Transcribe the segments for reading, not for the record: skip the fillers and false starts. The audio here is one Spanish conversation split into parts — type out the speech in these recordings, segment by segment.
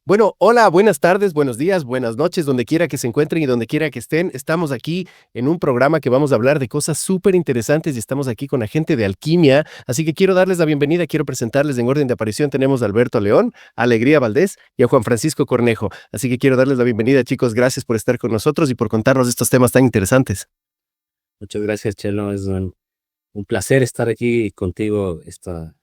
Bueno, hola, buenas tardes, buenos días, buenas noches, donde quiera que se encuentren y donde quiera que estén. Estamos aquí en un programa que vamos a hablar de cosas súper interesantes y estamos aquí con la gente de Alquimia. Así que quiero darles la bienvenida, quiero presentarles en orden de aparición. Tenemos a Alberto León, a Alegría Valdés y a Juan Francisco Cornejo. Así que quiero darles la bienvenida, chicos. Gracias por estar con nosotros y por contarnos estos temas tan interesantes. Muchas gracias, Chelo. Es un placer estar aquí contigo esta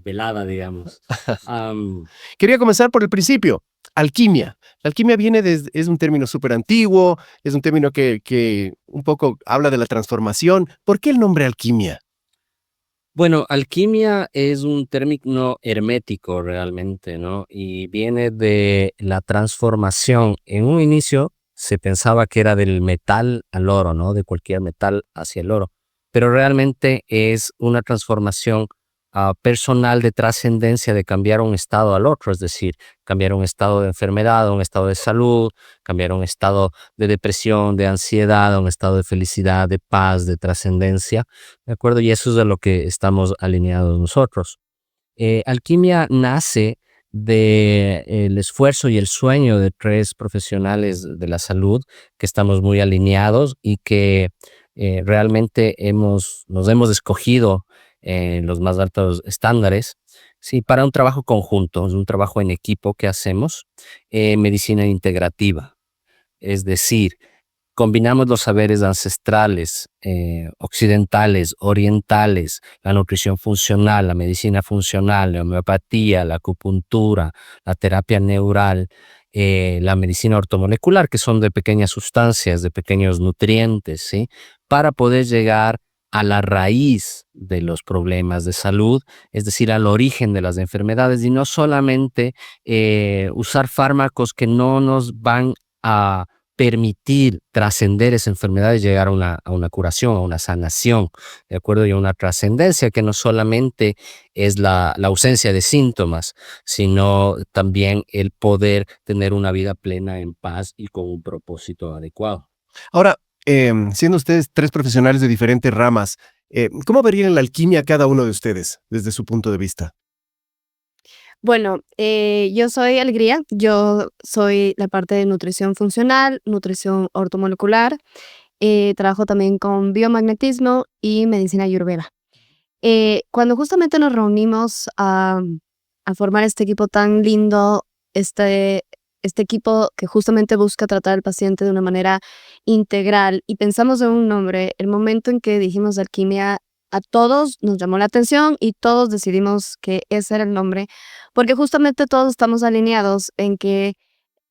velada, digamos. Am, Quería comenzar por el principio. Alquimia. La alquimia es un término súper antiguo, es un término que un poco habla de la transformación. ¿Por qué el nombre alquimia? bueno, alquimia es un término hermético realmente, ¿no? Y viene de la transformación. En un inicio se pensaba que era del metal al oro, ¿no? De cualquier metal hacia el oro. Pero realmente es una transformación personal de trascendencia de cambiar un estado al otro, es decir, cambiar un estado de enfermedad a un estado de salud, cambiar un estado de depresión, de ansiedad a un estado de felicidad, de paz, de trascendencia. ¿De acuerdo? Y eso es de lo que estamos alineados nosotros. Alquimia nace del esfuerzo y el sueño de tres profesionales de la salud que estamos muy alineados y que realmente nos hemos escogido en los más altos estándares, sí, para un trabajo conjunto, es un trabajo en equipo que hacemos, medicina integrativa. Es decir, combinamos los saberes ancestrales, occidentales, orientales, la nutrición funcional, la medicina funcional, la homeopatía, la acupuntura, la terapia neural, la medicina ortomolecular, que son de pequeñas sustancias, de pequeños nutrientes, ¿sí? Para poder llegar a la raíz de los problemas de salud, es decir, al origen de las enfermedades y no solamente usar fármacos que no nos van a permitir trascender esa enfermedad y llegar a una curación, a una sanación, ¿de acuerdo? Y a una trascendencia que no solamente es la ausencia de síntomas, sino también el poder tener una vida plena en paz y con un propósito adecuado. Ahora, siendo ustedes tres profesionales de diferentes ramas, ¿cómo verían la alquimia cada uno de ustedes desde su punto de vista? Bueno, yo soy Alegría, yo soy la parte de nutrición funcional, nutrición ortomolecular, trabajo también con biomagnetismo y medicina ayurveda. Cuando justamente nos reunimos a formar este equipo tan lindo, este, este equipo que justamente busca tratar al paciente de una manera integral y pensamos en un nombre, el momento en que dijimos alquimia, a todos nos llamó la atención y todos decidimos que ese era el nombre, porque justamente todos estamos alineados en que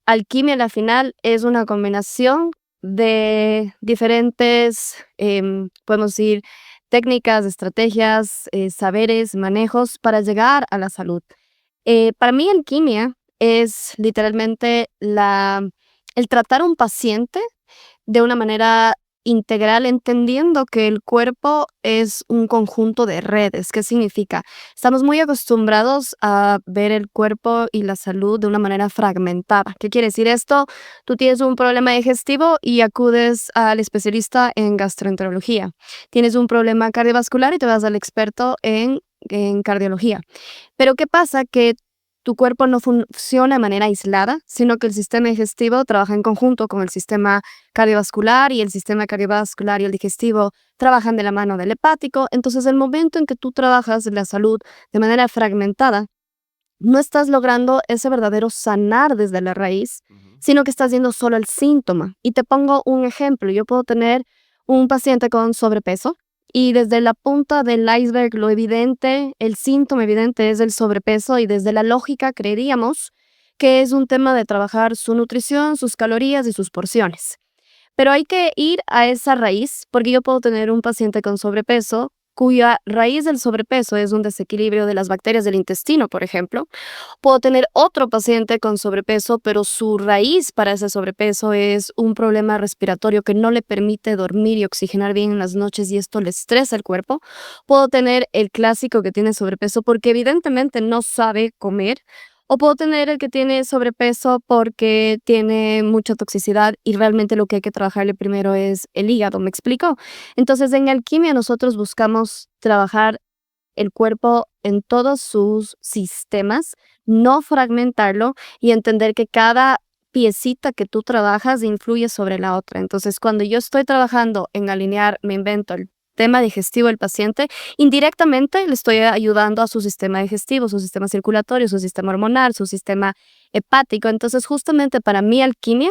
alquimia a la final es una combinación de diferentes, podemos decir, técnicas, estrategias, saberes, manejos para llegar a la salud. Para mí alquimia es literalmente el tratar a un paciente de una manera integral, entendiendo que el cuerpo es un conjunto de redes. ¿Qué significa? Estamos muy acostumbrados a ver el cuerpo y la salud de una manera fragmentada. ¿Qué quiere decir esto? Tú tienes un problema digestivo y acudes al especialista en gastroenterología. Tienes un problema cardiovascular y te vas al experto en cardiología. Pero ¿qué pasa? Que tu cuerpo no funciona de manera aislada, sino que el sistema digestivo trabaja en conjunto con el sistema cardiovascular y el sistema cardiovascular y el digestivo trabajan de la mano del hepático. Entonces, el momento en que tú trabajas la salud de manera fragmentada, no estás logrando ese verdadero sanar desde la raíz, Ujú. sino que estás viendo solo el síntoma. Y te pongo un ejemplo. Yo puedo tener un paciente con sobrepeso y desde la punta del iceberg, lo evidente, el síntoma evidente es el sobrepeso y desde la lógica creeríamos que es un tema de trabajar su nutrición, sus calorías y sus porciones. Pero hay que ir a esa raíz, porque yo puedo tener un paciente con sobrepeso cuya raíz del sobrepeso es un desequilibrio de las bacterias del intestino, por ejemplo. Puedo tener otro paciente con sobrepeso, pero su raíz para ese sobrepeso es un problema respiratorio que no le permite dormir y oxigenar bien en las noches y esto le estresa el cuerpo. Puedo tener el clásico que tiene sobrepeso porque evidentemente no sabe comer. O puedo tener el que tiene sobrepeso porque tiene mucha toxicidad y realmente lo que hay que trabajarle primero es el hígado, ¿me explico? Entonces en alquimia nosotros buscamos trabajar el cuerpo en todos sus sistemas, no fragmentarlo y entender que cada piecita que tú trabajas influye sobre la otra. Entonces, cuando yo estoy trabajando en alinear, me invento el tema digestivo del paciente, indirectamente le estoy ayudando a su sistema digestivo, su sistema circulatorio, su sistema hormonal, su sistema hepático. Entonces, justamente para mí, alquimia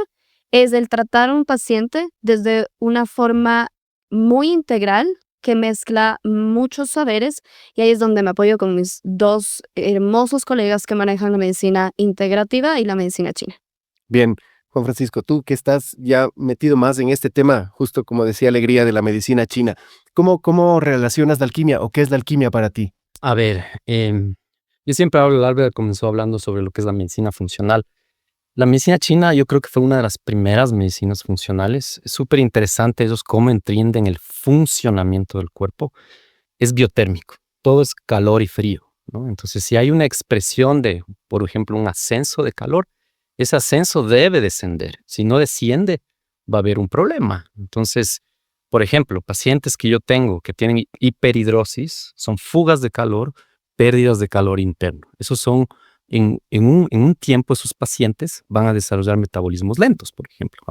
es el tratar a un paciente desde una forma muy integral que mezcla muchos saberes, y ahí es donde me apoyo con mis dos hermosos colegas que manejan la medicina integrativa y la medicina china. Bien, Juan Francisco, tú que estás ya metido más en este tema, justo como decía Alegría, de la medicina china, ¿cómo relacionas la alquimia o qué es la alquimia para ti? A ver, yo siempre hablo, Albert comenzó hablando sobre lo que es la medicina funcional. La medicina china yo creo que fue una de las primeras medicinas funcionales. Es súper interesante ellos cómo entienden el funcionamiento del cuerpo. Es biotérmico, todo es calor y frío, ¿no? Entonces, si hay una expresión de, por ejemplo, un ascenso de calor, ese ascenso debe descender. Si no desciende, va a haber un problema. Entonces, por ejemplo, pacientes que yo tengo que tienen hiperhidrosis, son fugas de calor, pérdidas de calor interno. Esos son, en un tiempo, esos pacientes van a desarrollar metabolismos lentos, por ejemplo,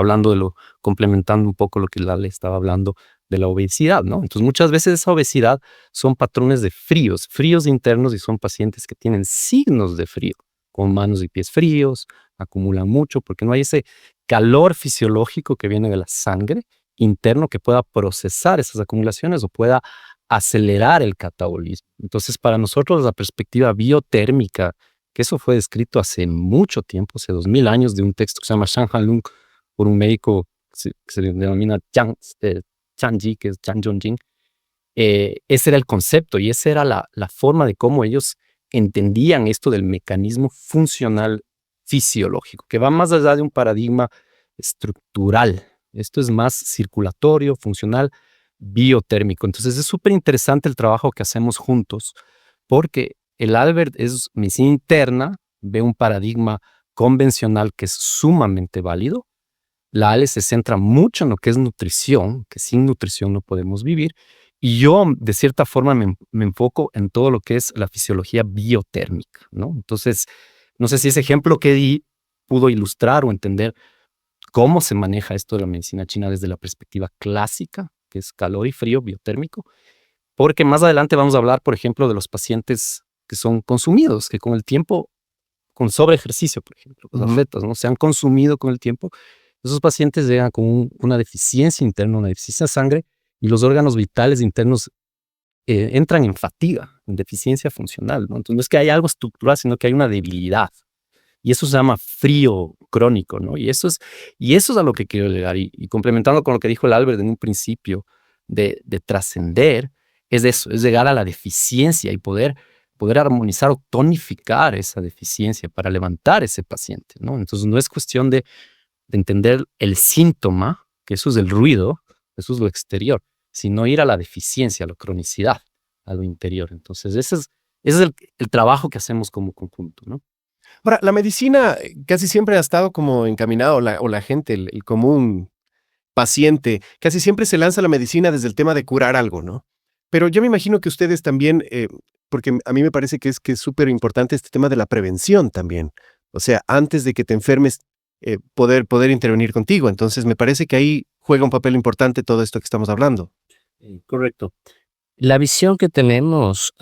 complementando un poco lo que Lale estaba hablando de la obesidad, ¿no? Entonces, muchas veces esa obesidad son patrones de fríos internos, y son pacientes que tienen signos de frío, con manos y pies fríos, acumulan mucho porque no hay ese calor fisiológico que viene de la sangre interno que pueda procesar esas acumulaciones o pueda acelerar el catabolismo. Entonces, para nosotros la perspectiva biotérmica, que eso fue descrito hace mucho tiempo, hace 2000 años, de un texto que se llama Shan Han Lung, por un médico que se denomina Chan Ji, que es Chan Jongjing. Ese era el concepto y esa era la forma de cómo ellos entendían esto del mecanismo funcional fisiológico, que va más allá de un paradigma estructural. Esto es más circulatorio, funcional, biotérmico. Entonces es súper interesante el trabajo que hacemos juntos, porque el Albert es medicina interna, ve un paradigma convencional que es sumamente válido. La Ale se centra mucho en lo que es nutrición, que sin nutrición no podemos vivir. Y yo, de cierta forma, me enfoco en todo lo que es la fisiología biotérmica, ¿no? Entonces, no sé si ese ejemplo que di pudo ilustrar o entender cómo se maneja esto de la medicina china desde la perspectiva clásica, que es calor y frío biotérmico, porque más adelante vamos a hablar, por ejemplo, de los pacientes que son consumidos, que con el tiempo, con sobreejercicio, por ejemplo, los atletas, ¿no? Se han consumido con el tiempo. Esos pacientes llegan con una deficiencia interna, una deficiencia de sangre, y los órganos vitales internos entran en fatiga, en deficiencia funcional, ¿no? Entonces no es que hay algo estructural, sino que hay una debilidad. Y eso se llama frío crónico, ¿no? Y eso es a lo que quiero llegar. Y complementando con lo que dijo el Albert en un principio, de trascender, es eso, es llegar a la deficiencia y poder armonizar o tonificar esa deficiencia para levantar ese paciente, ¿no? Entonces no es cuestión de entender el síntoma, que eso es el ruido, eso es lo exterior, sino ir a la deficiencia, a la cronicidad, a lo interior. Entonces ese es el trabajo que hacemos como conjunto, ¿no? Ahora, la medicina casi siempre ha estado como encaminado, o la gente, el común paciente, casi siempre se lanza a la medicina desde el tema de curar algo, ¿no? Pero yo me imagino que ustedes también, porque a mí me parece que es súper importante este tema de la prevención también. O sea, antes de que te enfermes, poder intervenir contigo. Entonces, me parece que ahí juega un papel importante todo esto que estamos hablando. Correcto. La visión que tenemos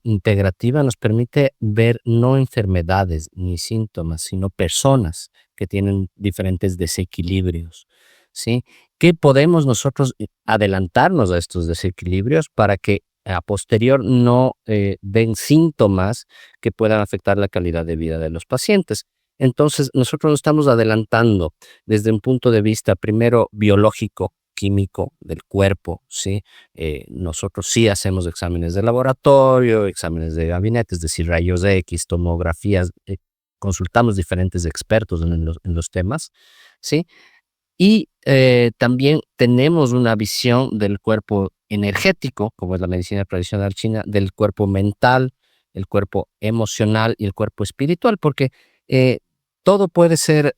integrativa nos permite ver no enfermedades ni síntomas, sino personas que tienen diferentes desequilibrios, ¿sí? ¿Qué podemos nosotros adelantarnos a estos desequilibrios para que a posterior no den síntomas que puedan afectar la calidad de vida de los pacientes? Entonces, nosotros nos estamos adelantando desde un punto de vista primero biológico, químico del cuerpo, ¿sí? Nosotros sí hacemos exámenes de laboratorio, exámenes de gabinete, es decir, rayos X, tomografías, consultamos diferentes expertos en los temas, ¿sí? Y también tenemos una visión del cuerpo energético, como es la medicina tradicional china, del cuerpo mental, el cuerpo emocional y el cuerpo espiritual, porque todo puede ser,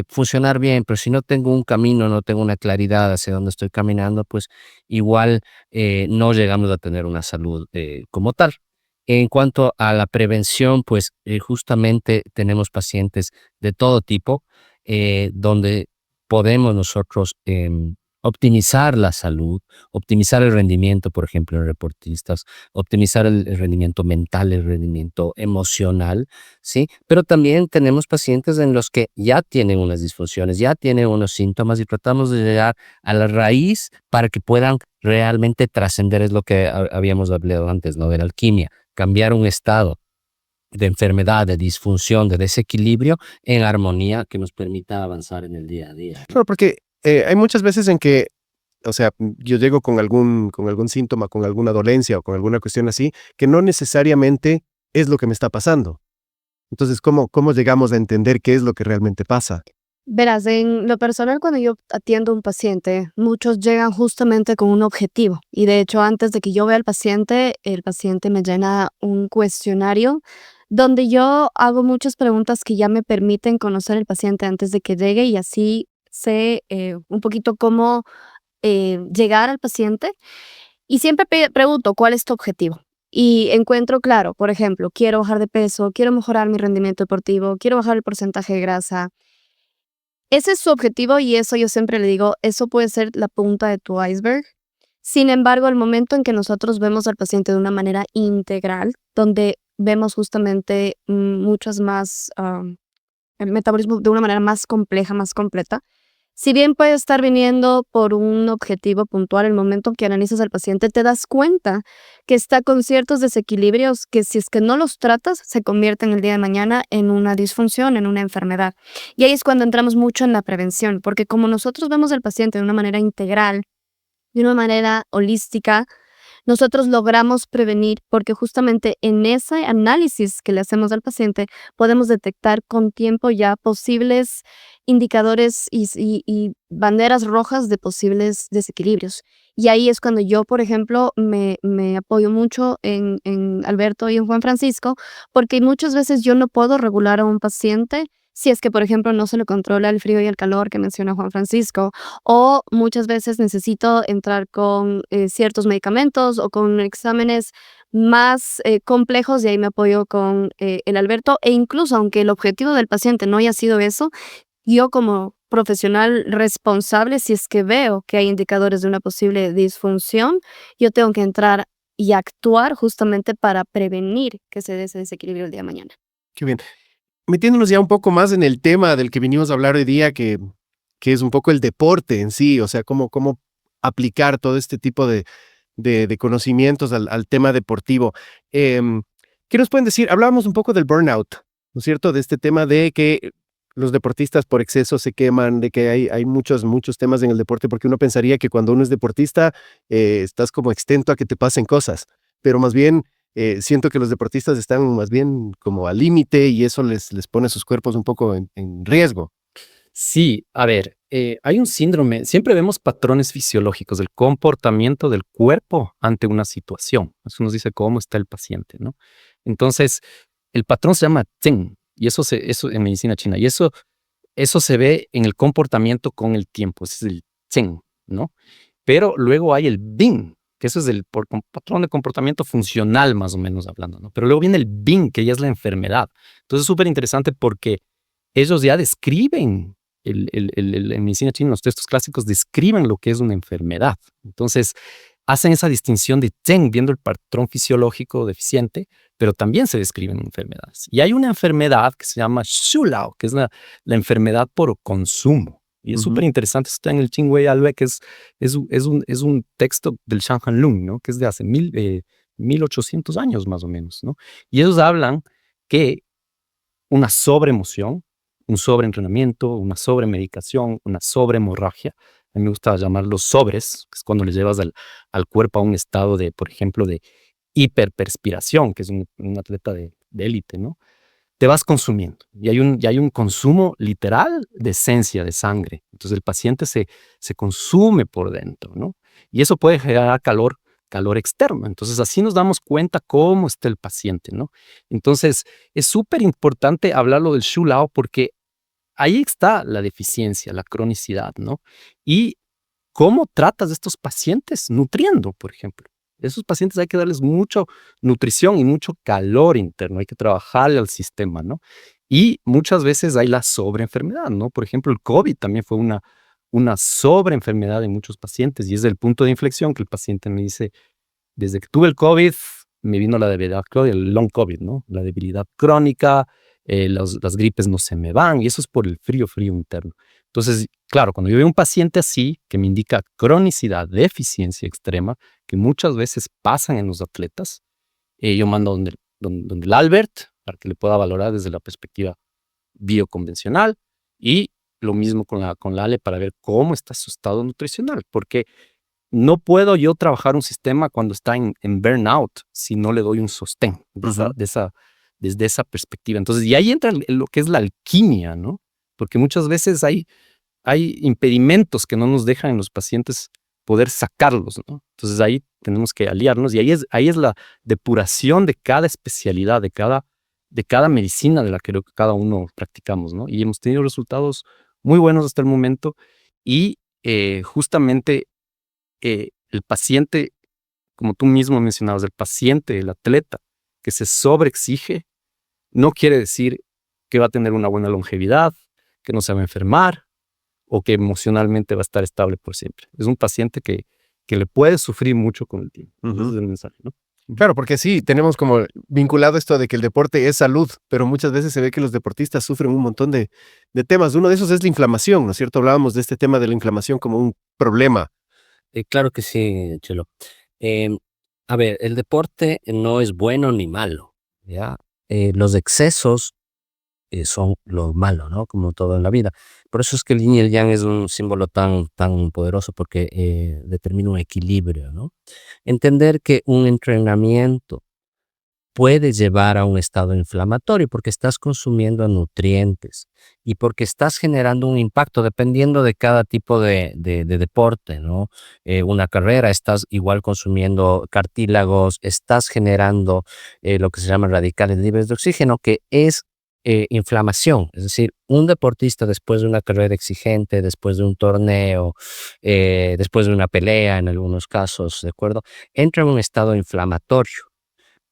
funcionar bien, pero si no tengo un camino, no tengo una claridad hacia dónde estoy caminando, pues igual no llegamos a tener una salud como tal. En cuanto a la prevención, pues justamente tenemos pacientes de todo tipo, donde podemos nosotros optimizar la salud, optimizar el rendimiento, por ejemplo, en deportistas, optimizar el rendimiento mental, el rendimiento emocional, ¿sí? Pero también tenemos pacientes en los que ya tienen unas disfunciones, ya tienen unos síntomas y tratamos de llegar a la raíz para que puedan realmente trascender, es lo que habíamos hablado antes, ¿no? De la alquimia, cambiar un estado de enfermedad, de disfunción, de desequilibrio en armonía que nos permita avanzar en el día a día. Claro, porque hay muchas veces en que, o sea, yo llego con algún síntoma, con alguna dolencia o con alguna cuestión así, que no necesariamente es lo que me está pasando. Entonces, ¿cómo llegamos a entender qué es lo que realmente pasa? Verás, en lo personal, cuando yo atiendo a un paciente, muchos llegan justamente con un objetivo. Y de hecho, antes de que yo vea al paciente, el paciente me llena un cuestionario donde yo hago muchas preguntas que ya me permiten conocer al paciente antes de que llegue y así sé un poquito cómo llegar al paciente. Y siempre pregunto, ¿cuál es tu objetivo? Y encuentro claro, por ejemplo, quiero bajar de peso, quiero mejorar mi rendimiento deportivo, quiero bajar el porcentaje de grasa. Ese es su objetivo y eso yo siempre le digo, eso puede ser la punta de tu iceberg. Sin embargo, el momento en que nosotros vemos al paciente de una manera integral, donde vemos justamente muchas más, el metabolismo de una manera más compleja, más completa, si bien puede estar viniendo por un objetivo puntual, el momento que analizas al paciente te das cuenta que está con ciertos desequilibrios que si es que no los tratas, se convierten el día de mañana en una disfunción, en una enfermedad. Y ahí es cuando entramos mucho en la prevención, porque como nosotros vemos al paciente de una manera integral, de una manera holística, nosotros logramos prevenir porque justamente en ese análisis que le hacemos al paciente podemos detectar con tiempo ya posibles indicadores y banderas rojas de posibles desequilibrios. Y ahí es cuando yo, por ejemplo, me apoyo mucho en Alberto y en Juan Francisco, porque muchas veces yo no puedo regular a un paciente si es que, por ejemplo, no se le controla el frío y el calor que menciona Juan Francisco, o muchas veces necesito entrar con ciertos medicamentos o con exámenes más complejos y ahí me apoyo con el Alberto e incluso aunque el objetivo del paciente no haya sido eso, yo como profesional responsable, si es que veo que hay indicadores de una posible disfunción, yo tengo que entrar y actuar justamente para prevenir que se dé ese desequilibrio el día de mañana. Qué bien. Metiéndonos ya un poco más en el tema del que vinimos a hablar hoy día, que es un poco el deporte en sí, o sea, cómo aplicar todo este tipo de conocimientos al tema deportivo. ¿Qué nos pueden decir? Hablábamos un poco del burnout, ¿no es cierto? De este tema de que los deportistas por exceso se queman, de que hay muchos temas en el deporte, porque uno pensaría que cuando uno es deportista estás como exento a que te pasen cosas, pero más bien siento que los deportistas están más bien como al límite y eso les pone sus cuerpos un poco en riesgo. Sí, a ver, hay un síndrome, siempre vemos patrones fisiológicos del comportamiento del cuerpo ante una situación. Eso nos dice cómo está el paciente, ¿no? Entonces, el patrón se llama Zheng, y eso en medicina china, y eso se ve en el comportamiento con el tiempo, ese es el Zheng, ¿no? Pero luego hay el Bing, que eso es el patrón de comportamiento funcional, más o menos hablando, ¿no? Pero luego viene el Bing, que ya es la enfermedad. Entonces es súper interesante porque ellos ya describen, en medicina china, los textos clásicos describen lo que es una enfermedad. Entonces hacen esa distinción de Zheng, viendo el patrón fisiológico deficiente, pero también se describen enfermedades. Y hay una enfermedad que se llama Shulao, que es la enfermedad por consumo. Y es súper interesante, está en el Qingwei Albe, que es un texto del Shanhan Lung, ¿no? Que es de hace 1800 años más o menos, ¿no? Y ellos hablan que una sobreemoción, un sobreentrenamiento, una sobremedicación, una sobrehemorragia, a mí me gusta llamarlos sobres, que es cuando le llevas al cuerpo a un estado de, por ejemplo, de hiperperspiración, que es un atleta de élite, ¿no? Te vas consumiendo y hay un consumo literal de esencia, de sangre. Entonces el paciente se consume por dentro, ¿no? Y eso puede generar calor externo. Entonces así nos damos cuenta cómo está el paciente, ¿no? Entonces es súper importante hablarlo del Shulao porque ahí está la deficiencia, la cronicidad, ¿no? Y cómo tratas a estos pacientes nutriendo, por ejemplo. A esos pacientes hay que darles mucha nutrición y mucho calor interno, hay que trabajarle al sistema, ¿no? Y muchas veces hay la sobreenfermedad, ¿no? Por ejemplo, el COVID también fue una sobreenfermedad en muchos pacientes y es el punto de inflexión que el paciente me dice, desde que tuve el COVID, me vino la debilidad crónica, el long COVID, ¿no? La debilidad crónica, las gripes no se me van y eso es por el frío interno. Entonces, claro, cuando yo veo un paciente así, que me indica cronicidad, deficiencia extrema, que muchas veces pasan en los atletas, yo mando donde el Albert para que le pueda valorar desde la perspectiva bioconvencional y lo mismo con la Ale para ver cómo está su estado nutricional, porque no puedo yo trabajar un sistema cuando está en burnout si no le doy un sostén desde esa perspectiva. Entonces, y ahí entra lo que es la alquimia, ¿no? Porque muchas veces hay impedimentos que no nos dejan en los pacientes poder sacarlos, ¿no? Entonces ahí tenemos que aliarnos y ahí es la depuración de cada especialidad, de cada medicina de la que creo que cada uno practicamos, ¿no? Y hemos tenido resultados muy buenos hasta el momento y justamente el paciente, como tú mismo mencionabas, el paciente, el atleta que se sobreexige, no quiere decir que va a tener una buena longevidad, que no se va a enfermar o que emocionalmente va a estar estable por siempre. Es un paciente que le puede sufrir mucho con el tiempo. Ese es el mensaje, ¿no? Claro, porque sí, tenemos como vinculado esto de que el deporte es salud, pero muchas veces se ve que los deportistas sufren un montón de temas. Uno de esos es la inflamación, ¿no es cierto? Hablábamos de este tema de la inflamación como un problema. Claro que sí, Chelo. Em, a ver, el deporte no es bueno ni malo, ¿ya? Los excesos son lo malo, ¿no? Como todo en la vida. Por eso es que el yin y el yang es un símbolo tan poderoso porque determina un equilibrio, ¿no? Entender que un entrenamiento puede llevar a un estado inflamatorio porque estás consumiendo nutrientes y porque estás generando un impacto dependiendo de cada tipo de deporte, ¿no? Una carrera, estás igual consumiendo cartílagos, estás generando lo que se llaman radicales libres de oxígeno, que es inflamación. Es decir, un deportista después de una carrera exigente, después de un torneo, después de una pelea en algunos casos, ¿de acuerdo? Entra en un estado inflamatorio.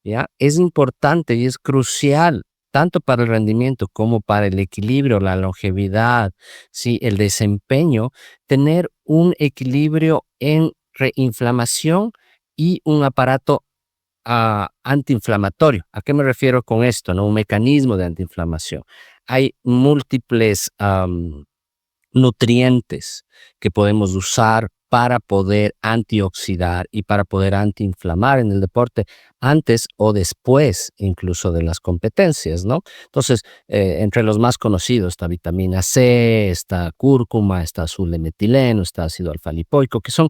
¿Ya? Es importante y es crucial tanto para el rendimiento como para el equilibrio, la longevidad, ¿sí? El desempeño, tener un equilibrio en reinflamación y un aparato antiinflamatorio. ¿A qué me refiero con esto? ¿No? Un mecanismo de antiinflamación. Hay múltiples nutrientes que podemos usar para poder antioxidar y para poder antiinflamar en el deporte antes o después incluso de las competencias, ¿no? Entonces, entre los más conocidos está vitamina C, está cúrcuma, está azul de metileno, está ácido alfa-lipoico, que son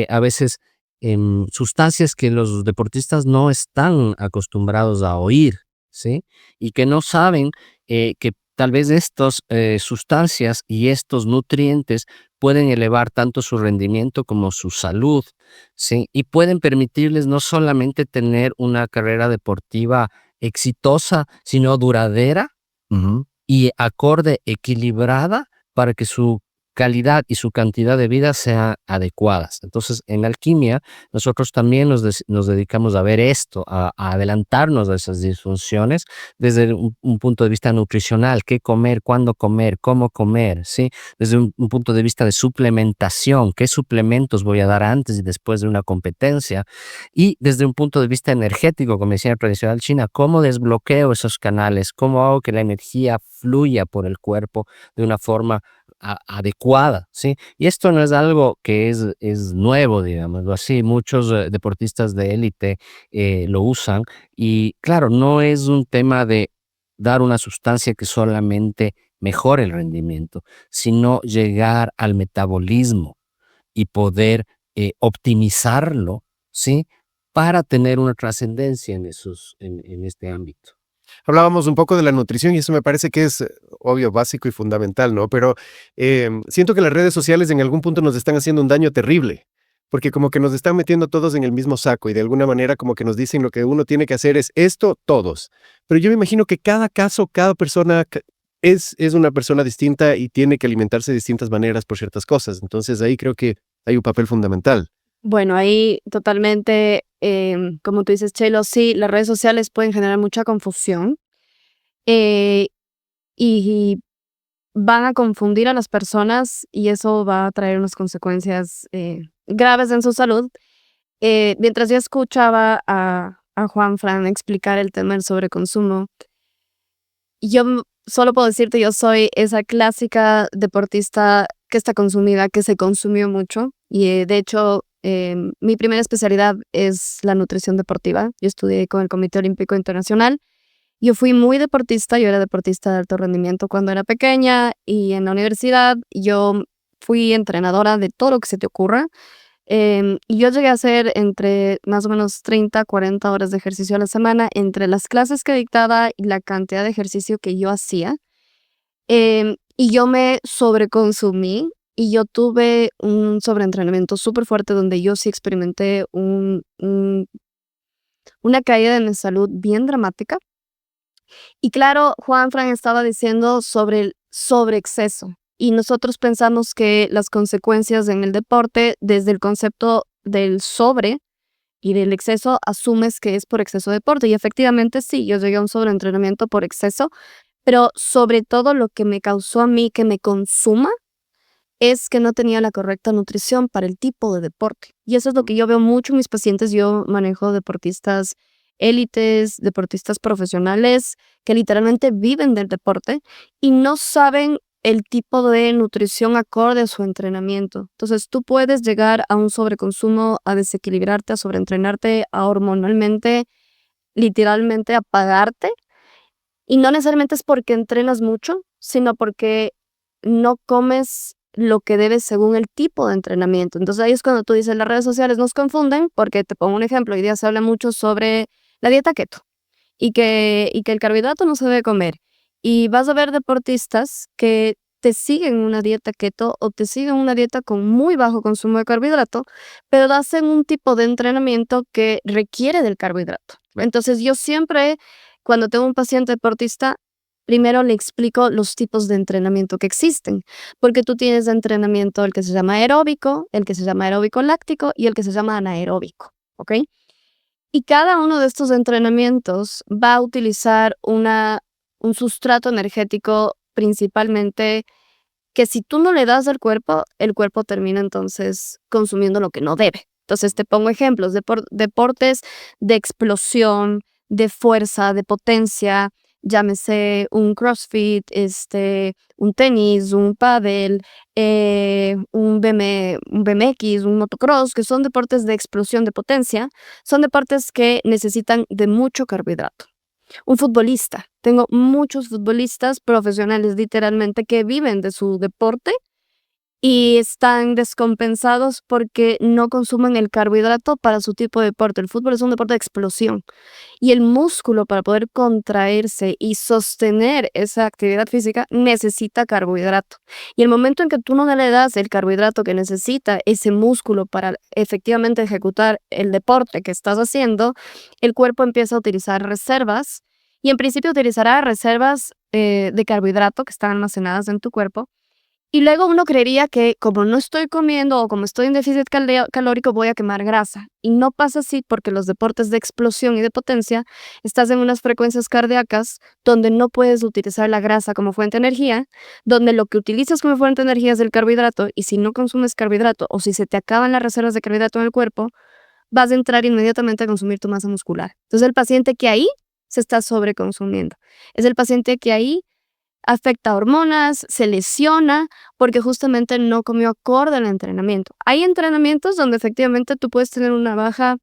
a veces sustancias que los deportistas no están acostumbrados a oír, ¿sí? Y que no saben que tal vez estas sustancias y estos nutrientes pueden elevar tanto su rendimiento como su salud, ¿sí? Y pueden permitirles no solamente tener una carrera deportiva exitosa, sino duradera y acorde, equilibrada, para que su calidad y su cantidad de vida sean adecuadas. Entonces, en alquimia, nosotros también nos dedicamos a ver esto, a adelantarnos a esas disfunciones desde un punto de vista nutricional, qué comer, cuándo comer, cómo comer, ¿sí? Desde un punto de vista de suplementación, qué suplementos voy a dar antes y después de una competencia, y desde un punto de vista energético, como medicina tradicional china, cómo desbloqueo esos canales, cómo hago que la energía fluya por el cuerpo de una forma adecuada, ¿sí? Y esto no es algo que es nuevo, digámoslo así. Muchos deportistas de élite lo usan y claro, no es un tema de dar una sustancia que solamente mejore el rendimiento, sino llegar al metabolismo y poder optimizarlo, ¿sí? Para tener una trascendencia en este ámbito. Hablábamos un poco de la nutrición y eso me parece que es obvio, básico y fundamental, ¿no? Pero siento que las redes sociales en algún punto nos están haciendo un daño terrible, porque como que nos están metiendo todos en el mismo saco y de alguna manera como que nos dicen lo que uno tiene que hacer es esto, todos. Pero yo me imagino que cada caso, cada persona es una persona distinta y tiene que alimentarse de distintas maneras por ciertas cosas. Entonces ahí creo que hay un papel fundamental. Bueno, ahí totalmente, como tú dices, Chelo, sí, las redes sociales pueden generar mucha confusión eh, y van a confundir a las personas y eso va a traer unas consecuencias graves en su salud. Mientras yo escuchaba a Juan Fran explicar el tema del sobreconsumo, solo puedo decirte, yo soy esa clásica deportista que está consumida, que se consumió mucho y de hecho mi primera especialidad es la nutrición deportiva. Yo estudié con el Comité Olímpico Internacional. Yo fui muy deportista, yo era deportista de alto rendimiento cuando era pequeña y en la universidad yo fui entrenadora de todo lo que se te ocurra. Y yo llegué a hacer entre más o menos 30, 40 horas de ejercicio a la semana entre las clases que dictaba y la cantidad de ejercicio que yo hacía. Y yo me sobreconsumí y yo tuve un sobreentrenamiento súper fuerte donde yo sí experimenté una caída de mi salud bien dramática. Y claro, Juan Fran estaba diciendo sobre el sobreexceso. Y nosotros pensamos que las consecuencias en el deporte, desde el concepto del sobre y del exceso, asumes que es por exceso de deporte. Y efectivamente sí, yo llegué a un sobreentrenamiento por exceso, pero sobre todo lo que me causó a mí que me consuma es que no tenía la correcta nutrición para el tipo de deporte. Y eso es lo que yo veo mucho en mis pacientes. Yo manejo deportistas élites, deportistas profesionales que literalmente viven del deporte y no saben el tipo de nutrición acorde a su entrenamiento. Entonces tú puedes llegar a un sobreconsumo, a desequilibrarte, a sobreentrenarte, a hormonalmente, literalmente apagarte. Y no necesariamente es porque entrenas mucho, sino porque no comes lo que debes según el tipo de entrenamiento. Entonces ahí es cuando tú dices, las redes sociales nos confunden, porque te pongo un ejemplo, hoy día se habla mucho sobre la dieta keto y que el carbohidrato no se debe comer. Y vas a ver deportistas que te siguen una dieta keto o te siguen una dieta con muy bajo consumo de carbohidrato, pero hacen un tipo de entrenamiento que requiere del carbohidrato. Entonces yo siempre, cuando tengo un paciente deportista, primero le explico los tipos de entrenamiento que existen, porque tú tienes de entrenamiento el que se llama aeróbico, el que se llama aeróbico láctico y el que se llama anaeróbico, ¿ok? Y cada uno de estos entrenamientos va a utilizar un sustrato energético principalmente que si tú no le das al cuerpo, el cuerpo termina entonces consumiendo lo que no debe. Entonces te pongo ejemplos de deportes de explosión, de fuerza, de potencia, llámese un CrossFit, un tenis, un pádel, un BMX, un motocross, que son deportes de explosión de potencia, son deportes que necesitan de mucho carbohidrato. Un futbolista, tengo muchos futbolistas profesionales literalmente que viven de su deporte y están descompensados porque no consumen el carbohidrato para su tipo de deporte. El fútbol es un deporte de explosión y el músculo para poder contraerse y sostener esa actividad física necesita carbohidrato. Y el momento en que tú no le das el carbohidrato que necesita ese músculo para efectivamente ejecutar el deporte que estás haciendo, el cuerpo empieza a utilizar reservas y en principio utilizará reservas de carbohidrato que están almacenadas en tu cuerpo. Y luego uno creería que como no estoy comiendo o como estoy en déficit calórico voy a quemar grasa. Y no pasa así porque los deportes de explosión y de potencia estás en unas frecuencias cardíacas donde no puedes utilizar la grasa como fuente de energía, donde lo que utilizas como fuente de energía es el carbohidrato y si no consumes carbohidrato o si se te acaban las reservas de carbohidrato en el cuerpo, vas a entrar inmediatamente a consumir tu masa muscular. Entonces el paciente que ahí se está sobreconsumiendo. Es el paciente que ahí afecta hormonas, se lesiona porque justamente no comió acorde al entrenamiento. Hay entrenamientos donde efectivamente tú puedes tener una baja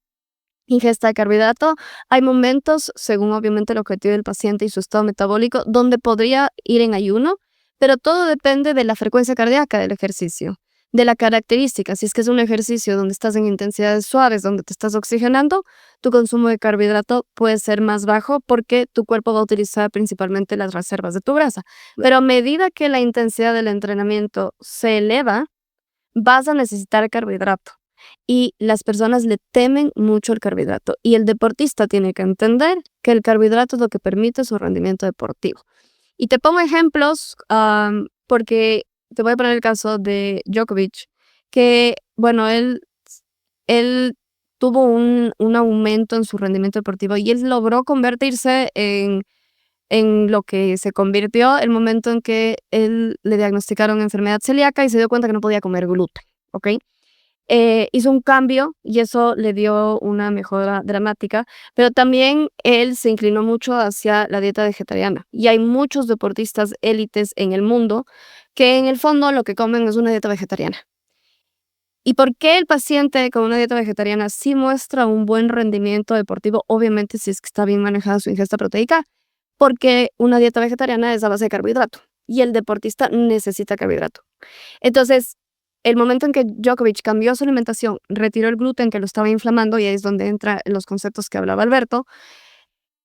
ingesta de carbohidrato. Hay momentos, según obviamente el objetivo del paciente y su estado metabólico, donde podría ir en ayuno, pero todo depende de la frecuencia cardíaca del ejercicio, de la característica. Si es que es un ejercicio donde estás en intensidades suaves, donde te estás oxigenando, tu consumo de carbohidrato puede ser más bajo porque tu cuerpo va a utilizar principalmente las reservas de tu grasa. Pero a medida que la intensidad del entrenamiento se eleva, vas a necesitar carbohidrato. Y las personas le temen mucho el carbohidrato. Y el deportista tiene que entender que el carbohidrato es lo que permite su rendimiento deportivo. Y te pongo ejemplos porque te voy a poner el caso de Djokovic, que, bueno, él tuvo un aumento en su rendimiento deportivo y él logró convertirse en lo que se convirtió el momento en que él le diagnosticaron enfermedad celíaca y se dio cuenta que no podía comer gluten, ¿ok? Hizo un cambio y eso le dio una mejora dramática, pero también él se inclinó mucho hacia la dieta vegetariana. Y hay muchos deportistas élites en el mundo que en el fondo lo que comen es una dieta vegetariana. ¿Y por qué el paciente con una dieta vegetariana sí muestra un buen rendimiento deportivo? Obviamente si es que está bien manejada su ingesta proteica, porque una dieta vegetariana es a base de carbohidrato y el deportista necesita carbohidrato. Entonces, el momento en que Djokovic cambió su alimentación, retiró el gluten que lo estaba inflamando, y ahí es donde entran los conceptos que hablaba Alberto,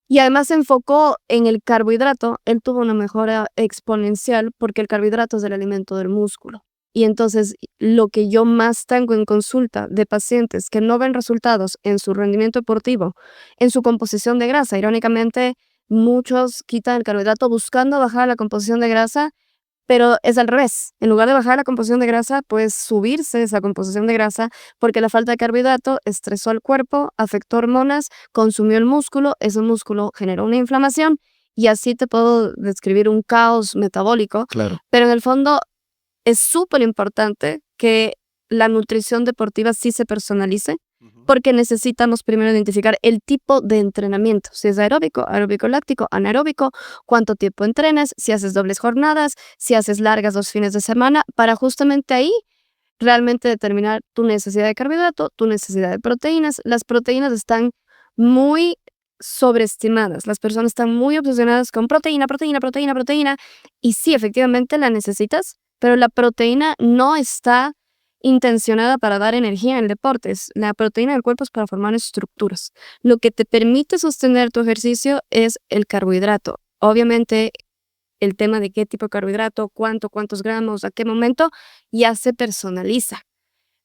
y además se enfocó en el carbohidrato, él tuvo una mejora exponencial porque el carbohidrato es el alimento del músculo. Y entonces lo que yo más tengo en consulta de pacientes que no ven resultados en su rendimiento deportivo, en su composición de grasa, irónicamente muchos quitan el carbohidrato buscando bajar la composición de grasa, pero es al revés. En lugar de bajar la composición de grasa, pues subirse esa composición de grasa porque la falta de carbohidrato estresó al cuerpo, afectó hormonas, consumió el músculo, ese músculo generó una inflamación y así te puedo describir un caos metabólico. Claro. Pero en el fondo es súper importante que la nutrición deportiva sí se personalice, porque necesitamos primero identificar el tipo de entrenamiento, si es aeróbico, aeróbico láctico, anaeróbico, cuánto tiempo entrenas, si haces dobles jornadas, si haces largas 2 fines de semana, para justamente ahí realmente determinar tu necesidad de carbohidrato, tu necesidad de proteínas. Las proteínas están muy sobreestimadas, las personas están muy obsesionadas con proteína, proteína, proteína, proteína, y sí, efectivamente la necesitas, pero la proteína no está intencionada para dar energía en deportes. La proteína del cuerpo es para formar estructuras. Lo que te permite sostener tu ejercicio es el carbohidrato. Obviamente, el tema de qué tipo de carbohidrato, cuántos gramos, a qué momento, ya se personaliza.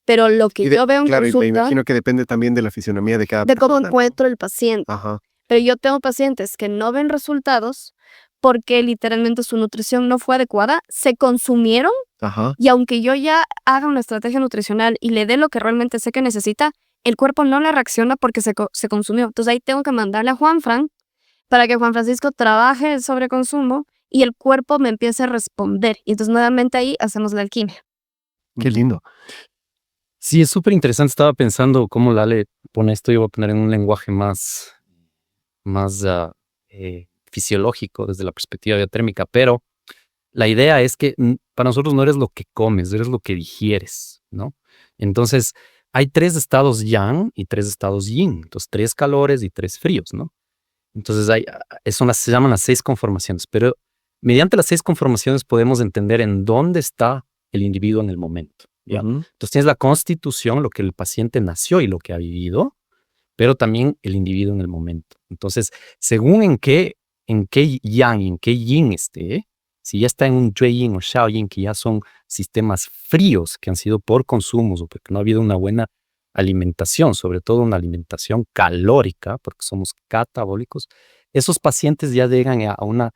Pero lo que yo veo en Claro, y me consulta, imagino que depende también de la fisionomía de cada de cómo persona, ¿no? encuentro el paciente. Ajá. Pero yo tengo pacientes que no ven resultados porque literalmente su nutrición no fue adecuada, se consumieron, Ajá. y aunque yo ya haga una estrategia nutricional y le dé lo que realmente sé que necesita, el cuerpo no le reacciona porque se consumió. Entonces ahí tengo que mandarle a Juanfran para que Juan Francisco trabaje el sobreconsumo y el cuerpo me empiece a responder. Y entonces nuevamente ahí hacemos la alquimia. Qué lindo. Sí, es súper interesante. Estaba pensando cómo Lale pone esto. Yo voy a poner en un lenguaje más fisiológico desde la perspectiva biotérmica, pero la idea es que para nosotros no eres lo que comes, eres lo que digieres, ¿no? Entonces, hay 3 estados yang y 3 estados yin. Entonces, 3 calores y 3 fríos, ¿no? Entonces, se llaman las 6 conformaciones, pero mediante las 6 conformaciones podemos entender en dónde está el individuo en el momento, ¿ya? Entonces, tienes la constitución, lo que el paciente nació y lo que ha vivido, pero también el individuo en el momento. Entonces, según en qué yang y en qué yin esté, si ya está en un Shui Yin o Shao Yin, que ya son sistemas fríos que han sido por consumos o porque no ha habido una buena alimentación, sobre todo una alimentación calórica, porque somos catabólicos, esos pacientes ya llegan a una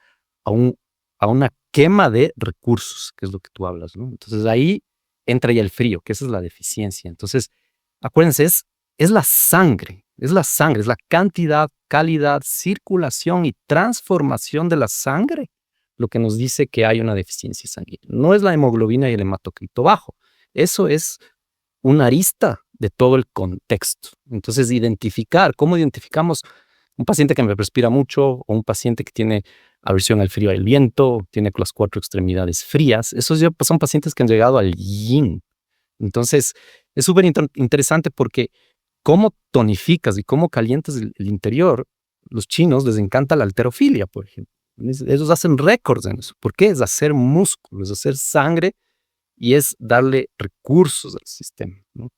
quema de recursos, que es lo que tú hablas, ¿no? Entonces ahí entra ya el frío, que esa es la deficiencia. Entonces, acuérdense, es la sangre, es la cantidad, calidad, circulación y transformación de la sangre lo que nos dice que hay una deficiencia sanguínea. No es la hemoglobina y el hematocrito bajo. Eso es una arista de todo el contexto. Entonces, ¿cómo identificamos un paciente que me respira mucho o un paciente que tiene aversión al frío y al viento, tiene las 4 extremidades frías? Esos ya son pacientes que han llegado al yin. Entonces, es súper interesante porque cómo tonificas y cómo calientas el interior, los chinos les encanta la halterofilia, por ejemplo. Ellos hacen récords en eso. ¿Por qué? Es hacer músculo, es hacer sangre y es darle recursos al sistema, ¿no?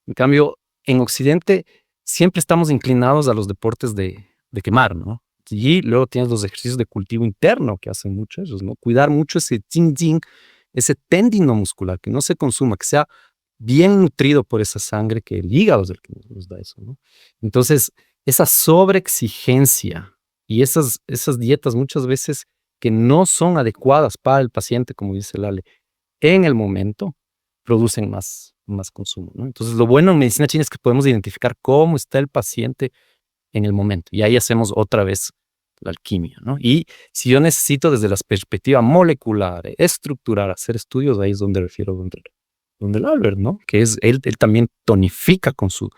En cambio, en Occidente siempre estamos inclinados a los deportes de quemar, ¿no? Y luego tienes los ejercicios de cultivo interno que hacen mucho ellos, ¿no? Cuidar mucho ese yin, ese tendino muscular, que no se consuma, que sea bien nutrido por esa sangre, que el hígado es el que nos da eso, ¿no? Entonces, esa sobreexigencia y esas dietas muchas veces que no son adecuadas para el paciente, como dice Lale, en el momento, producen más consumo, ¿no? Entonces, lo bueno en medicina china es que podemos identificar cómo está el paciente en el momento. Y ahí hacemos otra vez la alquimia, ¿no? Y si yo necesito desde la perspectiva molecular, estructurar, hacer estudios, ahí es donde refiero donde el Albert, ¿no? Que es, él también tonifica con su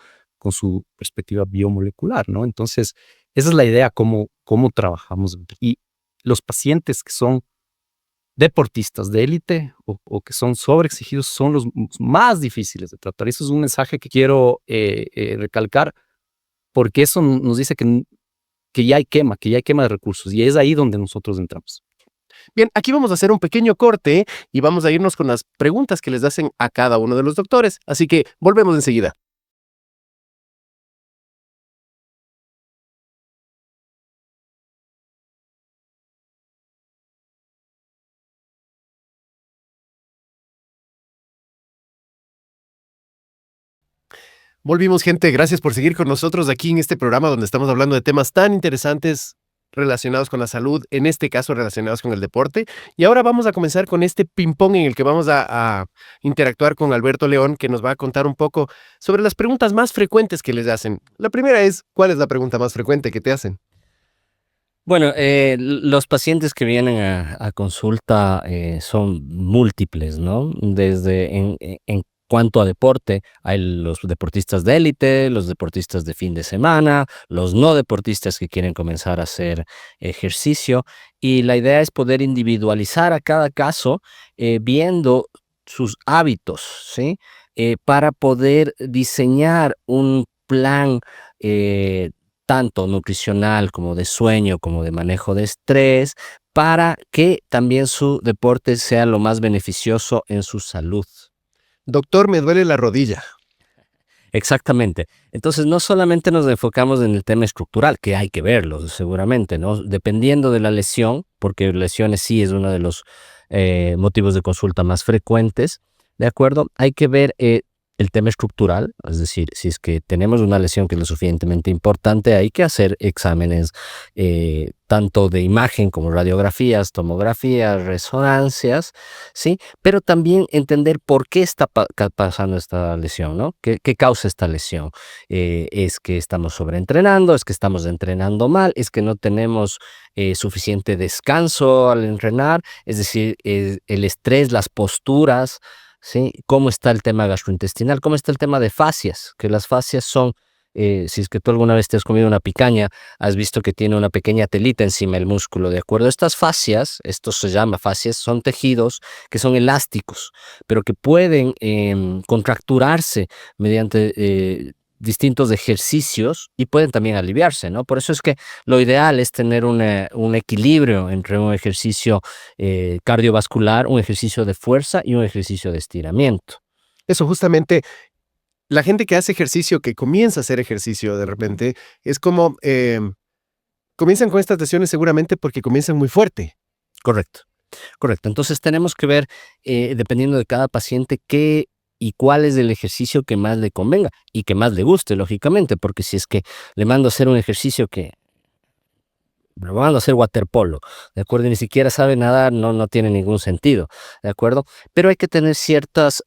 perspectiva biomolecular, ¿no? Entonces, esa es la idea, cómo trabajamos. Y los pacientes que son deportistas de élite o que son sobreexigidos son los más difíciles de tratar. Eso es un mensaje que quiero recalcar, porque eso nos dice que ya hay quema de recursos, y es ahí donde nosotros entramos. Bien, aquí vamos a hacer un pequeño corte y vamos a irnos con las preguntas que les hacen a cada uno de los doctores. Así que volvemos enseguida. Volvimos, gente. Gracias por seguir con nosotros aquí en este programa donde estamos hablando de temas tan interesantes relacionados con la salud, en este caso relacionados con el deporte. Y ahora vamos a comenzar con este ping-pong en el que vamos a interactuar con Alberto León, que nos va a contar un poco sobre las preguntas más frecuentes que les hacen. La primera es, ¿cuál es la pregunta más frecuente que te hacen? Bueno, los pacientes que vienen a consulta son múltiples, ¿no? Desde en cuanto a deporte, hay los deportistas de élite, los deportistas de fin de semana, los no deportistas que quieren comenzar a hacer ejercicio, y la idea es poder individualizar a cada caso viendo sus hábitos, ¿sí? Para poder diseñar un plan tanto nutricional como de sueño, como de manejo de estrés, para que también su deporte sea lo más beneficioso en su salud. Doctor, me duele la rodilla. Exactamente. Entonces, no solamente nos enfocamos en el tema estructural, que hay que verlo seguramente, ¿no? Dependiendo de la lesión, porque lesiones sí es uno de los motivos de consulta más frecuentes, ¿de acuerdo? Hay que ver el tema estructural, es decir, si es que tenemos una lesión que es lo suficientemente importante, hay que hacer exámenes tanto de imagen como radiografías, tomografías, resonancias, ¿sí? Pero también entender por qué está pasando esta lesión, ¿no? ¿Qué causa esta lesión? ¿Es que estamos sobreentrenando? ¿Es que estamos entrenando mal? ¿Es que no tenemos suficiente descanso al entrenar? Es decir, el estrés, las posturas, ¿sí? ¿Cómo está el tema gastrointestinal? ¿Cómo está el tema de fascias? Que las fascias son, si es que tú alguna vez te has comido una picaña, has visto que tiene una pequeña telita encima del músculo, ¿de acuerdo? Estas fascias, esto se llama fascias, son tejidos que son elásticos, pero que pueden contracturarse mediante distintos ejercicios y pueden también aliviarse, ¿no? Por eso es que lo ideal es tener un equilibrio entre un ejercicio cardiovascular, un ejercicio de fuerza y un ejercicio de estiramiento. Eso justamente, la gente que hace ejercicio, que comienza a hacer ejercicio de repente, es como, comienzan con estas lesiones seguramente porque comienzan muy fuerte. Correcto, correcto. Entonces tenemos que ver, dependiendo de cada paciente, qué y cuál es el ejercicio que más le convenga y que más le guste, lógicamente, porque si es que le mando a hacer un ejercicio que le mando a hacer waterpolo, ¿de acuerdo? Y ni siquiera sabe nadar, no tiene ningún sentido, ¿de acuerdo? Pero hay que tener ciertas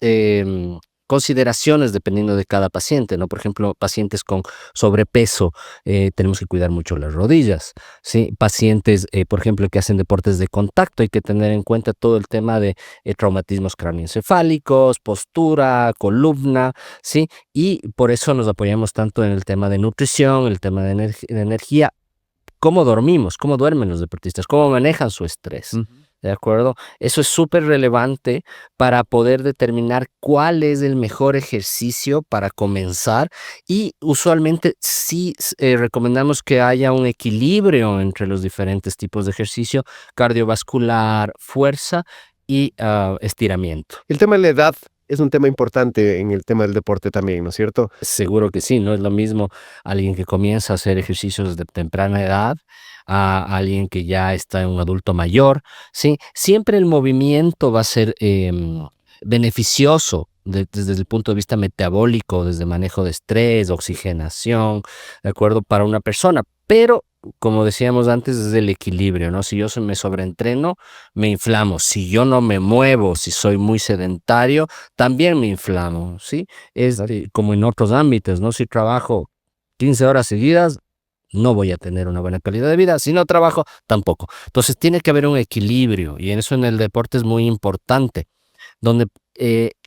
consideraciones dependiendo de cada paciente, ¿no? Por ejemplo, pacientes con sobrepeso, tenemos que cuidar mucho las rodillas, ¿sí? Pacientes, por ejemplo, que hacen deportes de contacto, hay que tener en cuenta todo el tema de traumatismos cráneoencefálicos, postura, columna, ¿sí? Y por eso nos apoyamos tanto en el tema de nutrición, el tema de energía, cómo dormimos, cómo duermen los deportistas, cómo manejan su estrés. ¿De acuerdo? Eso es súper relevante para poder determinar cuál es el mejor ejercicio para comenzar, y usualmente sí recomendamos que haya un equilibrio entre los diferentes tipos de ejercicio: cardiovascular, fuerza y estiramiento. El tema de la edad es un tema importante en el tema del deporte también, ¿no es cierto? Seguro que sí, no es lo mismo alguien que comienza a hacer ejercicios de temprana edad a alguien que ya está en un adulto mayor, ¿sí? Siempre el movimiento va a ser beneficioso desde el punto de vista metabólico, desde manejo de estrés, oxigenación, ¿de acuerdo? Para una persona, pero como decíamos antes, es el equilibrio, ¿no? Si yo me sobreentreno, me inflamo. Si yo no me muevo, si soy muy sedentario, también me inflamo, ¿sí? Es como en otros ámbitos, ¿no? Si trabajo 15 horas seguidas, no voy a tener una buena calidad de vida. Si no trabajo, tampoco. Entonces tiene que haber un equilibrio y en eso en el deporte es muy importante, donde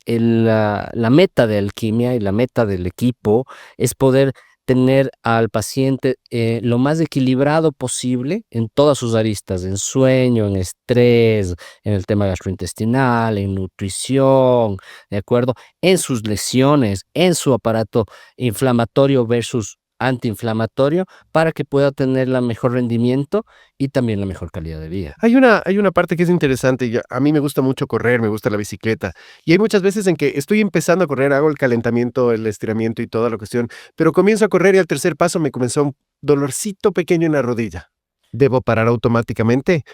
la meta de Alquimia y la meta del equipo es poder tener al paciente lo más equilibrado posible en todas sus aristas, en sueño, en estrés, en el tema gastrointestinal, en nutrición, ¿de acuerdo? En sus lesiones, en su aparato inflamatorio versus antiinflamatorio, para que pueda tener el mejor rendimiento y también la mejor calidad de vida. Hay una parte que es interesante. A mí me gusta mucho correr, me gusta la bicicleta. Y hay muchas veces en que estoy empezando a correr, hago el calentamiento, el estiramiento y toda la cuestión, pero comienzo a correr y al tercer paso me comenzó un dolorcito pequeño en la rodilla. ¿Debo parar automáticamente?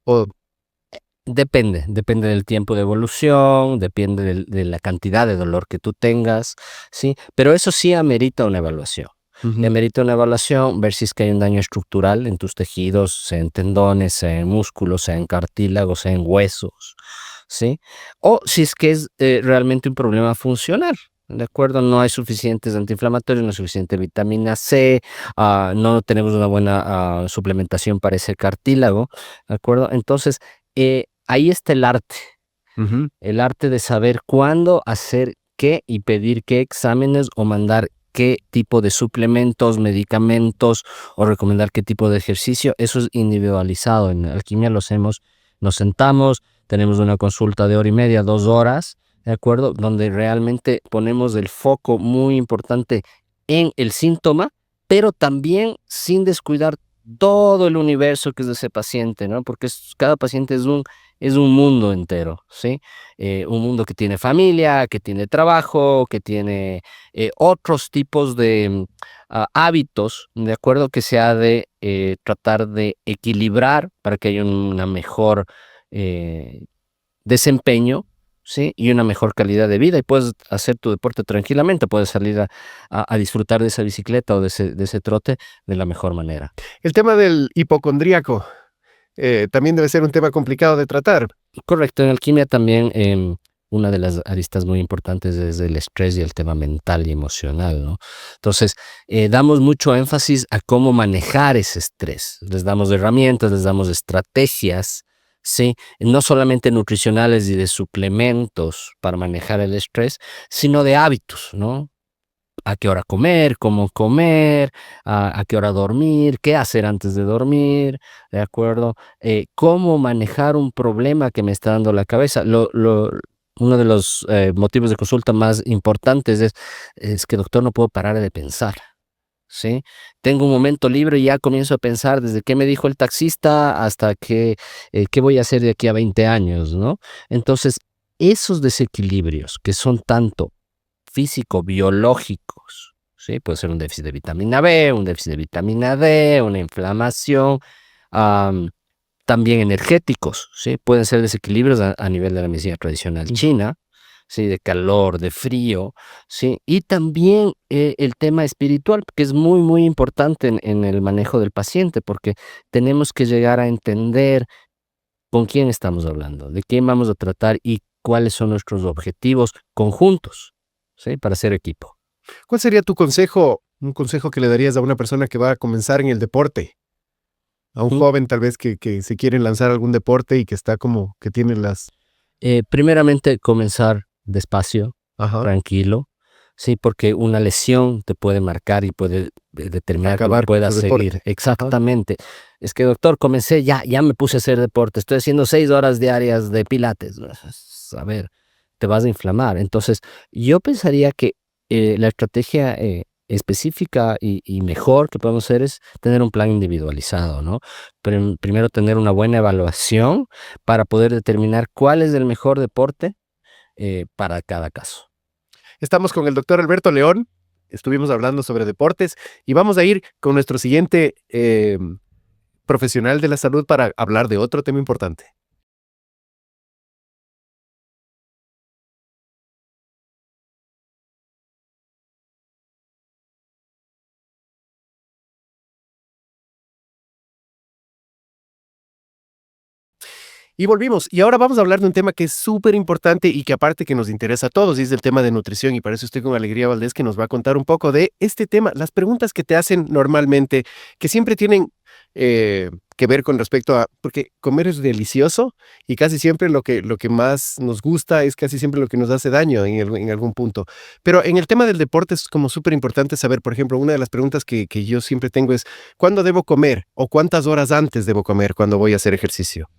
O, Depende del tiempo de evolución, depende de la cantidad de dolor que tú tengas, ¿sí? Pero eso sí amerita una evaluación. Amerita una evaluación, ver si es que hay un daño estructural en tus tejidos, sea en tendones, sea en músculos, sea en cartílagos, sea en huesos, ¿sí? O si es que es realmente un problema funcional. ¿De acuerdo? No hay suficientes antiinflamatorios, no hay suficiente vitamina C, no tenemos una buena suplementación para ese cartílago, ¿de acuerdo? Entonces, ahí está ujú. el arte de saber cuándo hacer qué y pedir qué exámenes o mandar qué tipo de suplementos, medicamentos o recomendar qué tipo de ejercicio. Eso es individualizado. En Alquimia lo hacemos, nos sentamos, tenemos una consulta de hora y media, 2 horas, ¿de acuerdo? Donde realmente ponemos el foco muy importante en el síntoma, pero también sin descuidar todo el universo que es de ese paciente, ¿no? Porque cada paciente es un mundo entero, ¿sí? Un mundo que tiene familia, que tiene trabajo, que tiene otros tipos de hábitos, ¿de acuerdo? Que se ha de tratar de equilibrar para que haya una mejor eh, desempeño, ¿sí? Y una mejor calidad de vida y puedes hacer tu deporte tranquilamente, puedes salir a disfrutar de esa bicicleta o de ese trote de la mejor manera. El tema del hipocondríaco también debe ser un tema complicado de tratar. Correcto, en alquimia también una de las aristas muy importantes es el estrés y el tema mental y emocional, ¿no? Entonces, damos mucho énfasis a cómo manejar ese estrés. Les damos herramientas, les damos estrategias, ¿sí? No solamente nutricionales y de suplementos para manejar el estrés, sino de hábitos, ¿no? A qué hora comer, cómo comer, a qué hora dormir, qué hacer antes de dormir, ¿de acuerdo? Cómo manejar un problema que me está dando la cabeza. Uno de los motivos de consulta más importantes es que, doctor, no puedo parar de pensar, ¿sí? Tengo un momento libre y ya comienzo a pensar desde qué me dijo el taxista hasta qué voy a hacer de aquí a 20 años, ¿no? Entonces, esos desequilibrios que son tanto físico-biológicos, ¿sí? Puede ser un déficit de vitamina B, un déficit de vitamina D, una inflamación, am, también energéticos, ¿sí? Pueden ser desequilibrios a nivel de la medicina tradicional china, ¿sí? De calor, de frío, ¿sí? Y también el tema espiritual, que es muy, muy importante en el manejo del paciente, porque tenemos que llegar a entender con quién estamos hablando, de quién vamos a tratar y cuáles son nuestros objetivos conjuntos, ¿sí? Para ser equipo. ¿Cuál sería tu consejo, un consejo que le darías a una persona que va a comenzar en el deporte? A un Ujú. joven tal vez que se quiere lanzar a algún deporte y que está como que tiene las... Primeramente, comenzar despacio, Ajá, tranquilo, sí, porque una lesión te puede marcar y puede determinar que no acabar con puedas tu seguir. deporte. Ajá. Exactamente. Es que, doctor, comencé, ya me puse a hacer deporte, estoy haciendo 6 horas diarias de pilates. A ver, te vas a inflamar. Entonces, yo pensaría que la estrategia específica y mejor que podemos hacer es tener un plan individualizado, ¿no? Pero primero tener una buena evaluación para poder determinar cuál es el mejor deporte para cada caso. Estamos con el doctor Alberto León, estuvimos hablando sobre deportes y vamos a ir con nuestro siguiente profesional de la salud para hablar de otro tema importante. Y volvimos. Y ahora vamos a hablar de un tema que es súper importante y que aparte que nos interesa a todos, y es el tema de nutrición. Y para eso estoy con Alegría Valdés, que nos va a contar un poco de este tema, las preguntas que te hacen normalmente, que siempre tienen que ver con respecto a, porque comer es delicioso y casi siempre lo que más nos gusta es casi siempre lo que nos hace daño en algún punto. Pero en el tema del deporte es como súper importante saber, por ejemplo, una de las preguntas que yo siempre tengo es, ¿cuándo debo comer o cuántas horas antes debo comer cuando voy a hacer ejercicio?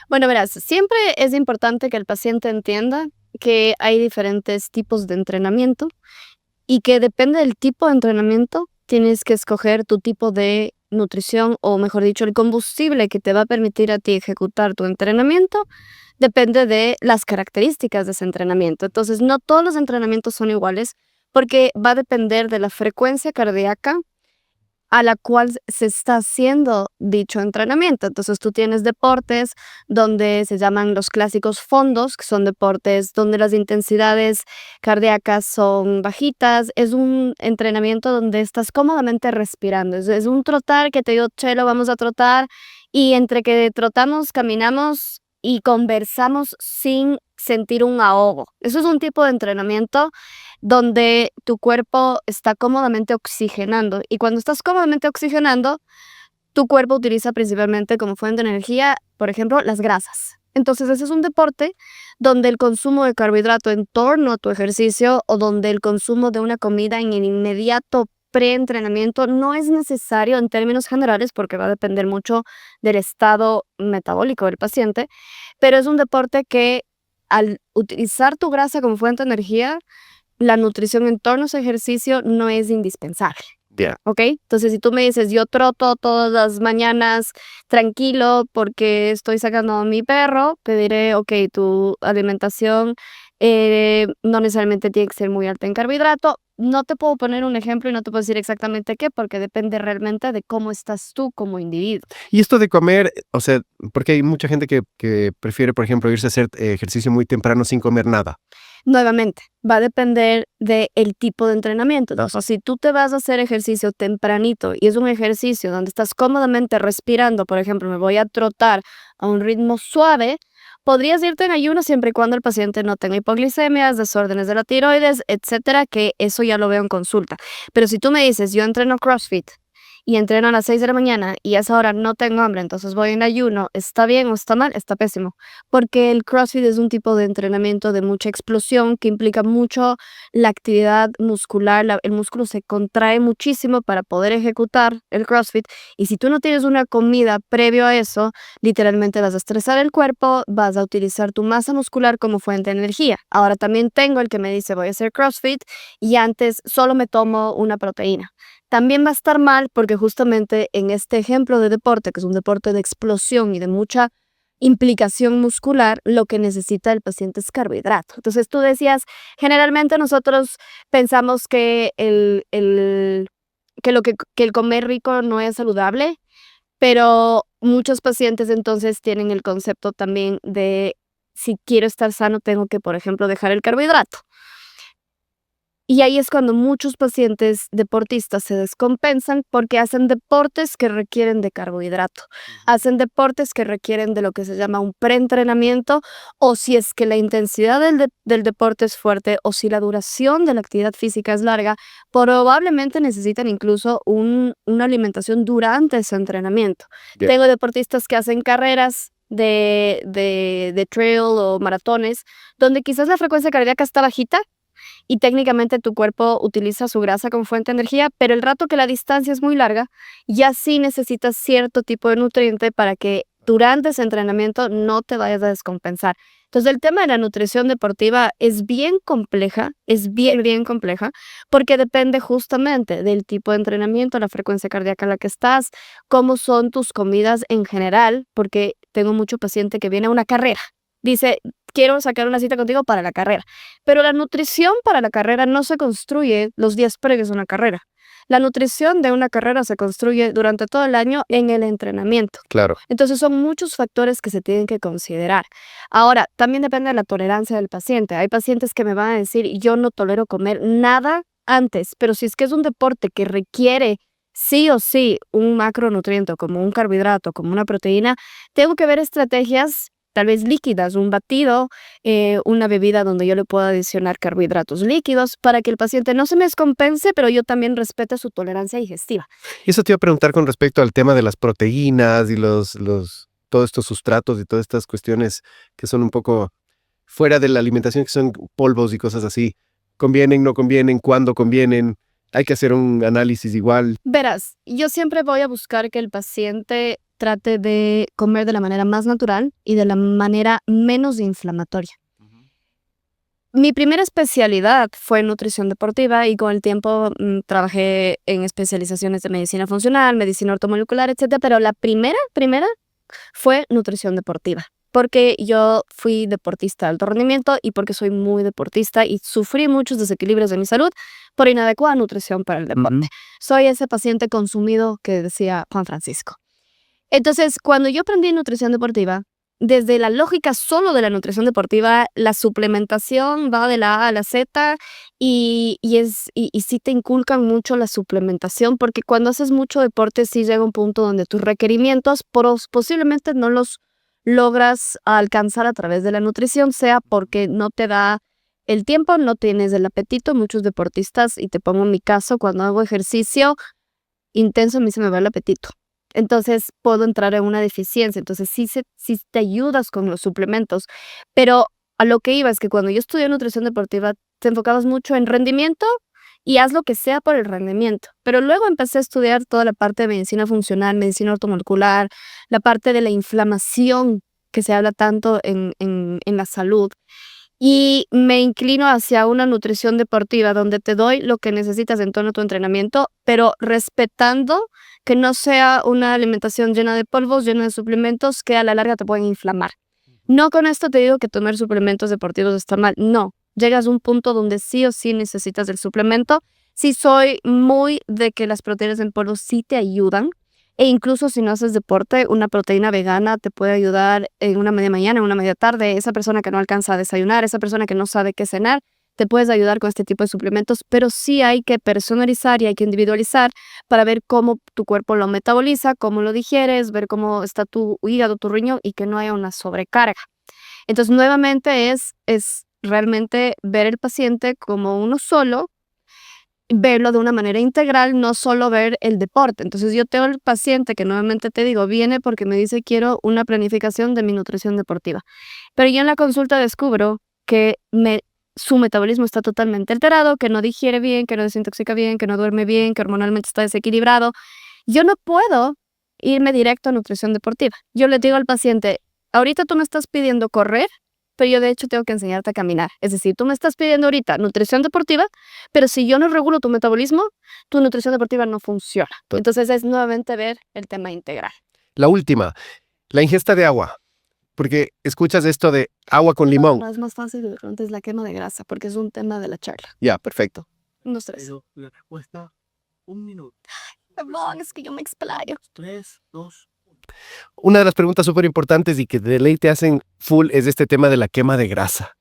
Bueno, verás, siempre es importante que el paciente entienda que hay diferentes tipos de entrenamiento y que depende del tipo de entrenamiento, tienes que escoger tu tipo de nutrición o, mejor dicho, el combustible que te va a permitir a ti ejecutar tu entrenamiento depende de las características de ese entrenamiento. Entonces, no todos los entrenamientos son iguales porque va a depender de la frecuencia cardíaca a la cual se está haciendo dicho entrenamiento. Entonces tú tienes deportes donde se llaman los clásicos fondos, que son deportes donde las intensidades cardíacas son bajitas. Es un entrenamiento donde estás cómodamente respirando. Es un trotar que te digo, Chelo, vamos a trotar, y entre que trotamos, caminamos y conversamos sin sentir un ahogo. Eso es un tipo de entrenamiento donde tu cuerpo está cómodamente oxigenando. Y cuando estás cómodamente oxigenando, tu cuerpo utiliza principalmente como fuente de energía, por ejemplo, las grasas. Entonces, ese es un deporte donde el consumo de carbohidrato en torno a tu ejercicio o donde el consumo de una comida en el inmediato preentrenamiento no es necesario en términos generales porque va a depender mucho del estado metabólico del paciente, pero es un deporte que al utilizar tu grasa como fuente de energía, la nutrición en torno a ese ejercicio no es indispensable. Ya. ¿Ok? Entonces, si tú me dices, yo troto todas las mañanas tranquilo porque estoy sacando a mi perro, te diré, ok, tu alimentación no necesariamente tiene que ser muy alta en carbohidrato. No te puedo poner un ejemplo y no te puedo decir exactamente qué, porque depende realmente de cómo estás tú como individuo. Y esto de comer, o sea, porque hay mucha gente que prefiere, por ejemplo, irse a hacer ejercicio muy temprano sin comer nada. Nuevamente, va a depender del tipo de entrenamiento. Entonces, si tú te vas a hacer ejercicio tempranito y es un ejercicio donde estás cómodamente respirando, por ejemplo, me voy a trotar a un ritmo suave, podrías irte en ayuno siempre y cuando el paciente no tenga hipoglicemias, desórdenes de la tiroides, etcétera, que eso ya lo veo en consulta. Pero si tú me dices, yo entreno CrossFit y entreno a las 6 de la mañana y a esa hora no tengo hambre, entonces voy en ayuno, ¿está bien o está mal? Está pésimo, porque el CrossFit es un tipo de entrenamiento de mucha explosión que implica mucho la actividad muscular, el músculo se contrae muchísimo para poder ejecutar el CrossFit, y si tú no tienes una comida previo a eso, literalmente vas a estresar el cuerpo, vas a utilizar tu masa muscular como fuente de energía. Ahora también tengo el que me dice voy a hacer CrossFit y antes solo me tomo una proteína. También va a estar mal porque justamente en este ejemplo de deporte, que es un deporte de explosión y de mucha implicación muscular, lo que necesita el paciente es carbohidrato. Entonces tú decías, generalmente nosotros pensamos que el comer rico no es saludable, pero muchos pacientes entonces tienen el concepto también de si quiero estar sano tengo que, por ejemplo, dejar el carbohidrato. Y ahí es cuando muchos pacientes deportistas se descompensan porque hacen deportes que requieren de carbohidrato, hacen deportes que requieren de lo que se llama un preentrenamiento, o si es que la intensidad del deporte es fuerte o si la duración de la actividad física es larga, probablemente necesitan incluso una alimentación durante ese entrenamiento. Ya. Tengo deportistas que hacen carreras de trail o maratones, donde quizás la frecuencia cardíaca está bajita, y técnicamente tu cuerpo utiliza su grasa como fuente de energía, pero el rato que la distancia es muy larga, ya sí necesitas cierto tipo de nutriente para que durante ese entrenamiento no te vayas a descompensar. Entonces el tema de la nutrición deportiva es bien compleja, es bien compleja, porque depende justamente del tipo de entrenamiento, la frecuencia cardíaca en la que estás, cómo son tus comidas en general, porque tengo mucho paciente que viene a una carrera, dice, quiero sacar una cita contigo para la carrera. Pero la nutrición para la carrera no se construye los días previos a una carrera. La nutrición de una carrera se construye durante todo el año en el entrenamiento. Claro. Entonces son muchos factores que se tienen que considerar. Ahora, también depende de la tolerancia del paciente. Hay pacientes que me van a decir, yo no tolero comer nada antes, pero si es que es un deporte que requiere sí o sí un macronutriente como un carbohidrato, como una proteína, tengo que ver estrategias tal vez líquidas, un batido, una bebida donde yo le pueda adicionar carbohidratos líquidos para que el paciente no se me descompense, pero yo también respete su tolerancia digestiva. Y eso te iba a preguntar con respecto al tema de las proteínas y todos estos sustratos y todas estas cuestiones que son un poco fuera de la alimentación, que son polvos y cosas así. ¿Convienen, no convienen? ¿Cuándo convienen? Hay que hacer un análisis igual. Verás, yo siempre voy a buscar que el paciente trate de comer de la manera más natural y de la manera menos inflamatoria. Mi primera especialidad fue nutrición deportiva y con el tiempo trabajé en especializaciones de medicina funcional, medicina ortomolecular, etcétera, pero la primera fue nutrición deportiva, porque yo fui deportista de alto rendimiento y porque soy muy deportista y sufrí muchos desequilibrios de mi salud por inadecuada nutrición para el deporte. Soy ese paciente consumido que decía Juan Francisco. Entonces, cuando yo aprendí nutrición deportiva, desde la lógica solo de la nutrición deportiva, la suplementación va de la A a la Z y sí te inculcan mucho la suplementación, porque cuando haces mucho deporte sí llega un punto donde tus requerimientos posiblemente no los logras alcanzar a través de la nutrición, sea porque no te da el tiempo, no tienes el apetito. Muchos deportistas, y te pongo en mi caso, cuando hago ejercicio intenso a mí se me va el apetito. Entonces puedo entrar en una deficiencia. Entonces sí te ayudas con los suplementos. Pero a lo que iba es que cuando yo estudié nutrición deportiva te enfocabas mucho en rendimiento y haz lo que sea por el rendimiento. Pero luego empecé a estudiar toda la parte de medicina funcional, medicina ortomolecular, la parte de la inflamación que se habla tanto en la salud. Y me inclino hacia una nutrición deportiva donde te doy lo que necesitas en torno a tu entrenamiento, pero respetando que no sea una alimentación llena de polvos, llena de suplementos que a la larga te pueden inflamar. No con esto te digo que tomar suplementos deportivos está mal, no. Llegas a un punto donde sí o sí necesitas el suplemento. Sí soy muy de que las proteínas en polvo sí te ayudan. E incluso si no haces deporte, una proteína vegana te puede ayudar en una media mañana, en una media tarde. Esa persona que no alcanza a desayunar, esa persona que no sabe qué cenar, te puedes ayudar con este tipo de suplementos, pero sí hay que personalizar y hay que individualizar para ver cómo tu cuerpo lo metaboliza, cómo lo digieres, ver cómo está tu hígado, tu riñón y que no haya una sobrecarga. Entonces, nuevamente es realmente ver el paciente como uno solo, verlo de una manera integral, no solo ver el deporte. Entonces yo tengo el paciente que nuevamente te digo, viene porque me dice quiero una planificación de mi nutrición deportiva. Pero yo en la consulta descubro que su metabolismo está totalmente alterado, que no digiere bien, que no desintoxica bien, que no duerme bien, que hormonalmente está desequilibrado. Yo no puedo irme directo a nutrición deportiva. Yo le digo al paciente, ahorita tú me estás pidiendo correr, pero yo de hecho tengo que enseñarte a caminar. Es decir, tú me estás pidiendo ahorita nutrición deportiva, pero si yo no regulo tu metabolismo, tu nutrición deportiva no funciona. Entonces es nuevamente ver el tema integral. La última, la ingesta de agua. Porque escuchas esto de agua con limón. No, es más fácil de pronto es la quema de grasa, porque es un tema de la charla. Ya, perfecto. 1, 2, 3. Pero la respuesta, 1 minuto. Perdón, es que yo me explayo. 3, 2, 1. Una de las preguntas súper importantes y que de ley te hacen full es este tema de la quema de grasa.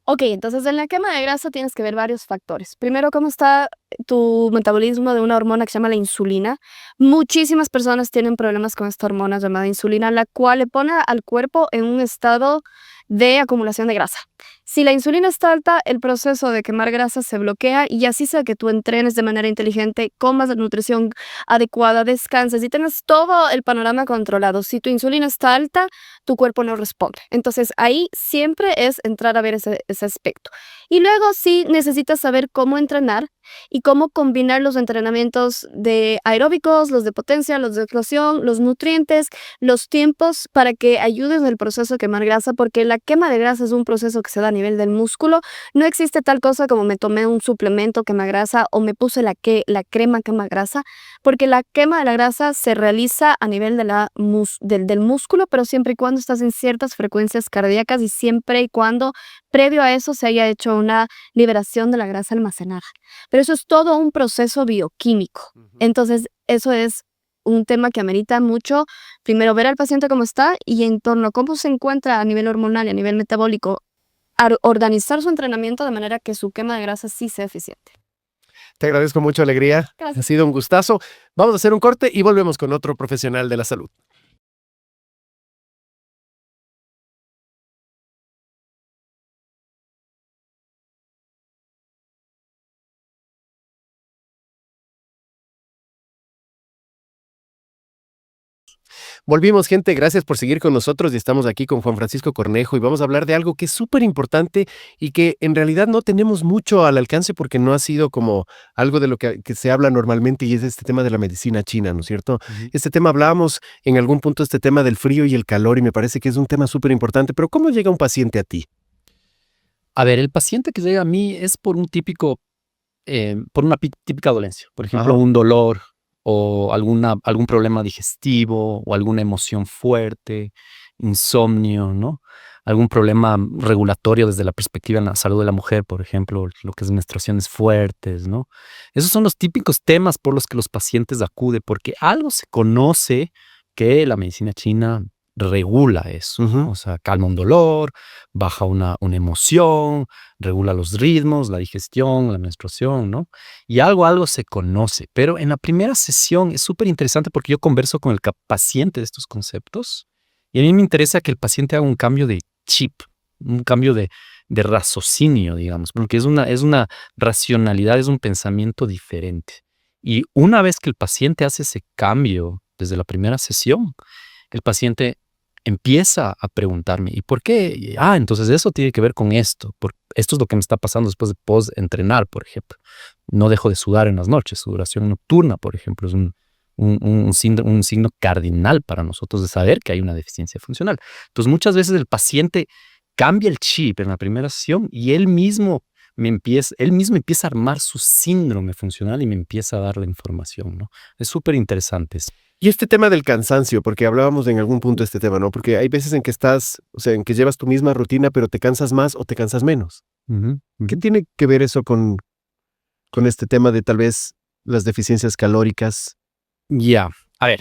Ok, entonces en la quema de grasa tienes que ver varios factores. Primero, cómo está tu metabolismo de una hormona que se llama la insulina. Muchísimas personas tienen problemas con esta hormona llamada insulina, la cual le pone al cuerpo en un estado de acumulación de grasa. Si la insulina está alta, el proceso de quemar grasa se bloquea y así sea que tú entrenes de manera inteligente, comas la nutrición adecuada, descanses y tengas todo el panorama controlado. Si tu insulina está alta, tu cuerpo no responde. Entonces ahí siempre es entrar a ver ese aspecto. Y luego sí necesitas saber cómo entrenar y cómo combinar los entrenamientos de aeróbicos, los de potencia, los de explosión, los nutrientes, los tiempos para que ayudes en el proceso de quemar grasa, porque la quema de grasa es un proceso que se da a nivel del músculo. No existe tal cosa como me tomé un suplemento quema grasa o me puse la crema quema grasa, porque la quema de la grasa se realiza a nivel del músculo, pero siempre y cuando estás en ciertas frecuencias cardíacas y siempre y cuando previo a eso se haya hecho una liberación de la grasa almacenada. Pero eso es todo un proceso bioquímico. Entonces, eso es un tema que amerita mucho, primero ver al paciente cómo está y en torno a cómo se encuentra a nivel hormonal y a nivel metabólico, organizar su entrenamiento de manera que su quema de grasa sí sea eficiente. Te agradezco mucho, Alegría. Gracias. Ha sido un gustazo. Vamos a hacer un corte y volvemos con otro profesional de la salud. Volvimos, gente. Gracias por seguir con nosotros y estamos aquí con Juan Francisco Cornejo y vamos a hablar de algo que es súper importante y que en realidad no tenemos mucho al alcance porque no ha sido como algo de lo que se habla normalmente y es este tema de la medicina china, ¿no es cierto? Este tema hablábamos en algún punto, este tema del frío y el calor y me parece que es un tema súper importante, pero ¿cómo llega un paciente a ti? A ver, el paciente que llega a mí es por por una típica dolencia. Por ejemplo, Ajá. un dolor o algún problema digestivo o alguna emoción fuerte, insomnio, ¿no? Algún problema regulatorio desde la perspectiva de la salud de la mujer, por ejemplo, lo que es menstruaciones fuertes, ¿no? Esos son los típicos temas por los que los pacientes acuden, porque algo se conoce que la medicina china regula eso, ¿no? Ujú. O sea, calma un dolor, baja una emoción, regula los ritmos, la digestión, la menstruación, ¿no? Y algo se conoce. Pero en la primera sesión es súper interesante porque yo converso con el paciente de estos conceptos y a mí me interesa que el paciente haga un cambio de chip, un cambio de raciocinio, digamos, porque es una racionalidad, es un pensamiento diferente. Y una vez que el paciente hace ese cambio desde la primera sesión, el paciente empieza a preguntarme, ¿y por qué? Entonces eso tiene que ver con esto. Esto es lo que me está pasando después de post-entrenar, por ejemplo. No dejo de sudar en las noches. Sudoración nocturna, por ejemplo, es un signo cardinal para nosotros de saber que hay una deficiencia funcional. Entonces muchas veces el paciente cambia el chip en la primera sesión y él mismo empieza a armar su síndrome funcional y me empieza a dar la información, ¿no? Es súper interesante. Y este tema del cansancio, porque hablábamos en algún punto de este tema, ¿no? Porque hay veces en que estás, o sea, en que llevas tu misma rutina, pero te cansas más o te cansas menos. Ujú, ¿Qué ujú. tiene que ver eso con este tema de tal vez las deficiencias calóricas? Ya, a ver,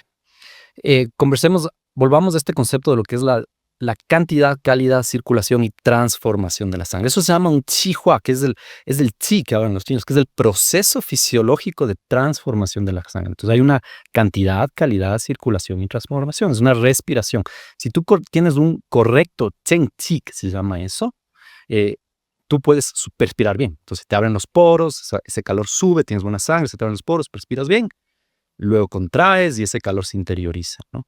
volvamos a este concepto de lo que es la cantidad, calidad, circulación y transformación de la sangre. Eso se llama un qihua, que es el qi que hablan los chinos, que es el proceso fisiológico de transformación de la sangre. Entonces hay una cantidad, calidad, circulación y transformación. Es una respiración. Si tú tienes un correcto chen qi, que se llama eso, tú puedes respirar bien. Entonces te abren los poros, ese calor sube, tienes buena sangre, se te abren los poros, respiras bien, luego contraes y ese calor se interioriza, ¿no?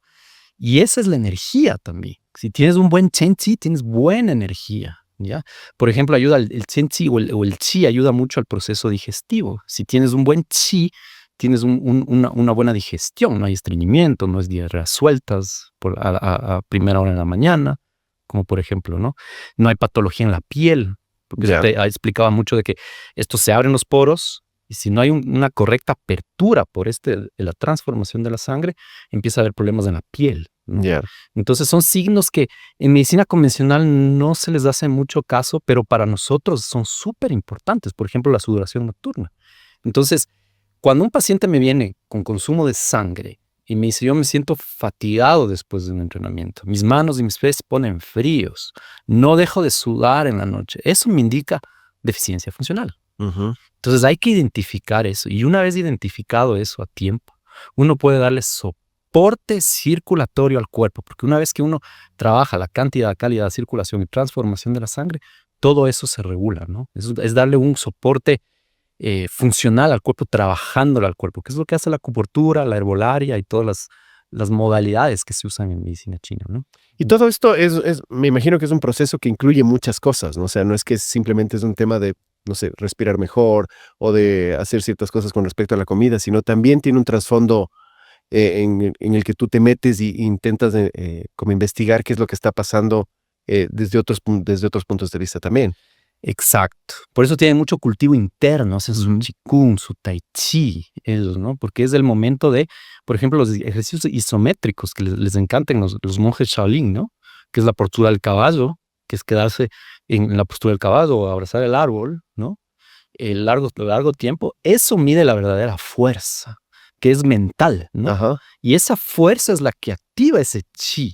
Y esa es la energía también. Si tienes un buen Chen Qi, tienes buena energía, ¿ya? Por ejemplo, ayuda el Chen Qi o el Qi ayuda mucho al proceso digestivo. Si tienes un buen Qi, tienes una buena digestión, no hay estreñimiento, no es diarreas sueltas a primera hora de la mañana, como por ejemplo, ¿no? No hay patología en la piel, porque Ya. eso te explicaba mucho de que esto se abren los poros y si no hay una correcta apertura por la transformación de la sangre, empieza a haber problemas en la piel, ¿no? Ya. Entonces son signos que en medicina convencional no se les hace mucho caso, pero para nosotros son súper importantes. Por ejemplo, la sudoración nocturna. Entonces, cuando un paciente me viene con consumo de sangre y me dice, yo me siento fatigado después de un entrenamiento, mis manos y mis pies se ponen fríos, no dejo de sudar en la noche, eso me indica deficiencia funcional. Ujú. Entonces hay que identificar eso y una vez identificado eso a tiempo, uno puede darle soporte circulatorio al cuerpo, porque una vez que uno trabaja la cantidad, calidad, circulación y transformación de la sangre, todo eso se regula, ¿no? Es darle un soporte funcional al cuerpo, trabajándolo al cuerpo, que es lo que hace la acupuntura, la herbolaria y todas las modalidades que se usan en medicina china, ¿no? Y todo esto me imagino que es un proceso que incluye muchas cosas, ¿no? O sea, no es que simplemente es un tema de, no sé, respirar mejor o de hacer ciertas cosas con respecto a la comida, sino también tiene un trasfondo en el que tú te metes y intentas como investigar qué es lo que está pasando desde otros puntos de vista también. Exacto. Por eso tienen mucho cultivo interno, hacen su Ujú. qigong, su tai chi, ellos, ¿no? Porque es el momento de, por ejemplo, los ejercicios isométricos que les encantan los monjes Shaolin, ¿no? Que es la postura del caballo, que es quedarse en la postura del caballo o abrazar el árbol, ¿no? El largo tiempo. Eso mide la verdadera fuerza, que es mental, ¿no? Ajá. Y esa fuerza es la que activa ese chi.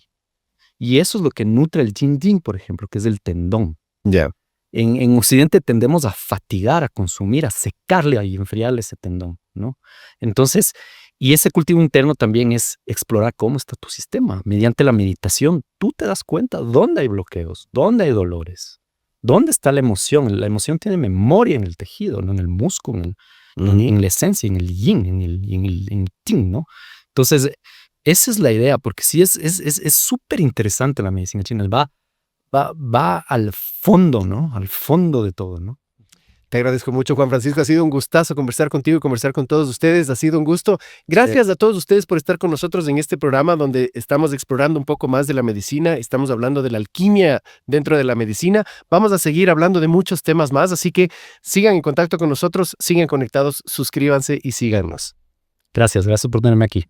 Y eso es lo que nutre el yin yin, por ejemplo, que es el tendón. Ya. En Occidente tendemos a fatigar, a consumir, a secarle y enfriarle ese tendón, ¿no? Entonces, y ese cultivo interno también es explorar cómo está tu sistema. Mediante la meditación, tú te das cuenta dónde hay bloqueos, dónde hay dolores, dónde está la emoción. La emoción tiene memoria en el tejido, ¿no? En el músculo, en la esencia, en el yin, en el ting, ¿no? Entonces, esa es la idea, porque sí es súper interesante la medicina china. Va al fondo, ¿no? Al fondo de todo, ¿no? Te agradezco mucho, Juan Francisco. Ha sido un gustazo conversar contigo y conversar con todos ustedes. Ha sido un gusto. Gracias a todos ustedes por estar con nosotros en este programa donde estamos explorando un poco más de la medicina. Estamos hablando de la alquimia dentro de la medicina. Vamos a seguir hablando de muchos temas más, así que sigan en contacto con nosotros, sigan conectados, suscríbanse y síganos. Gracias por tenerme aquí.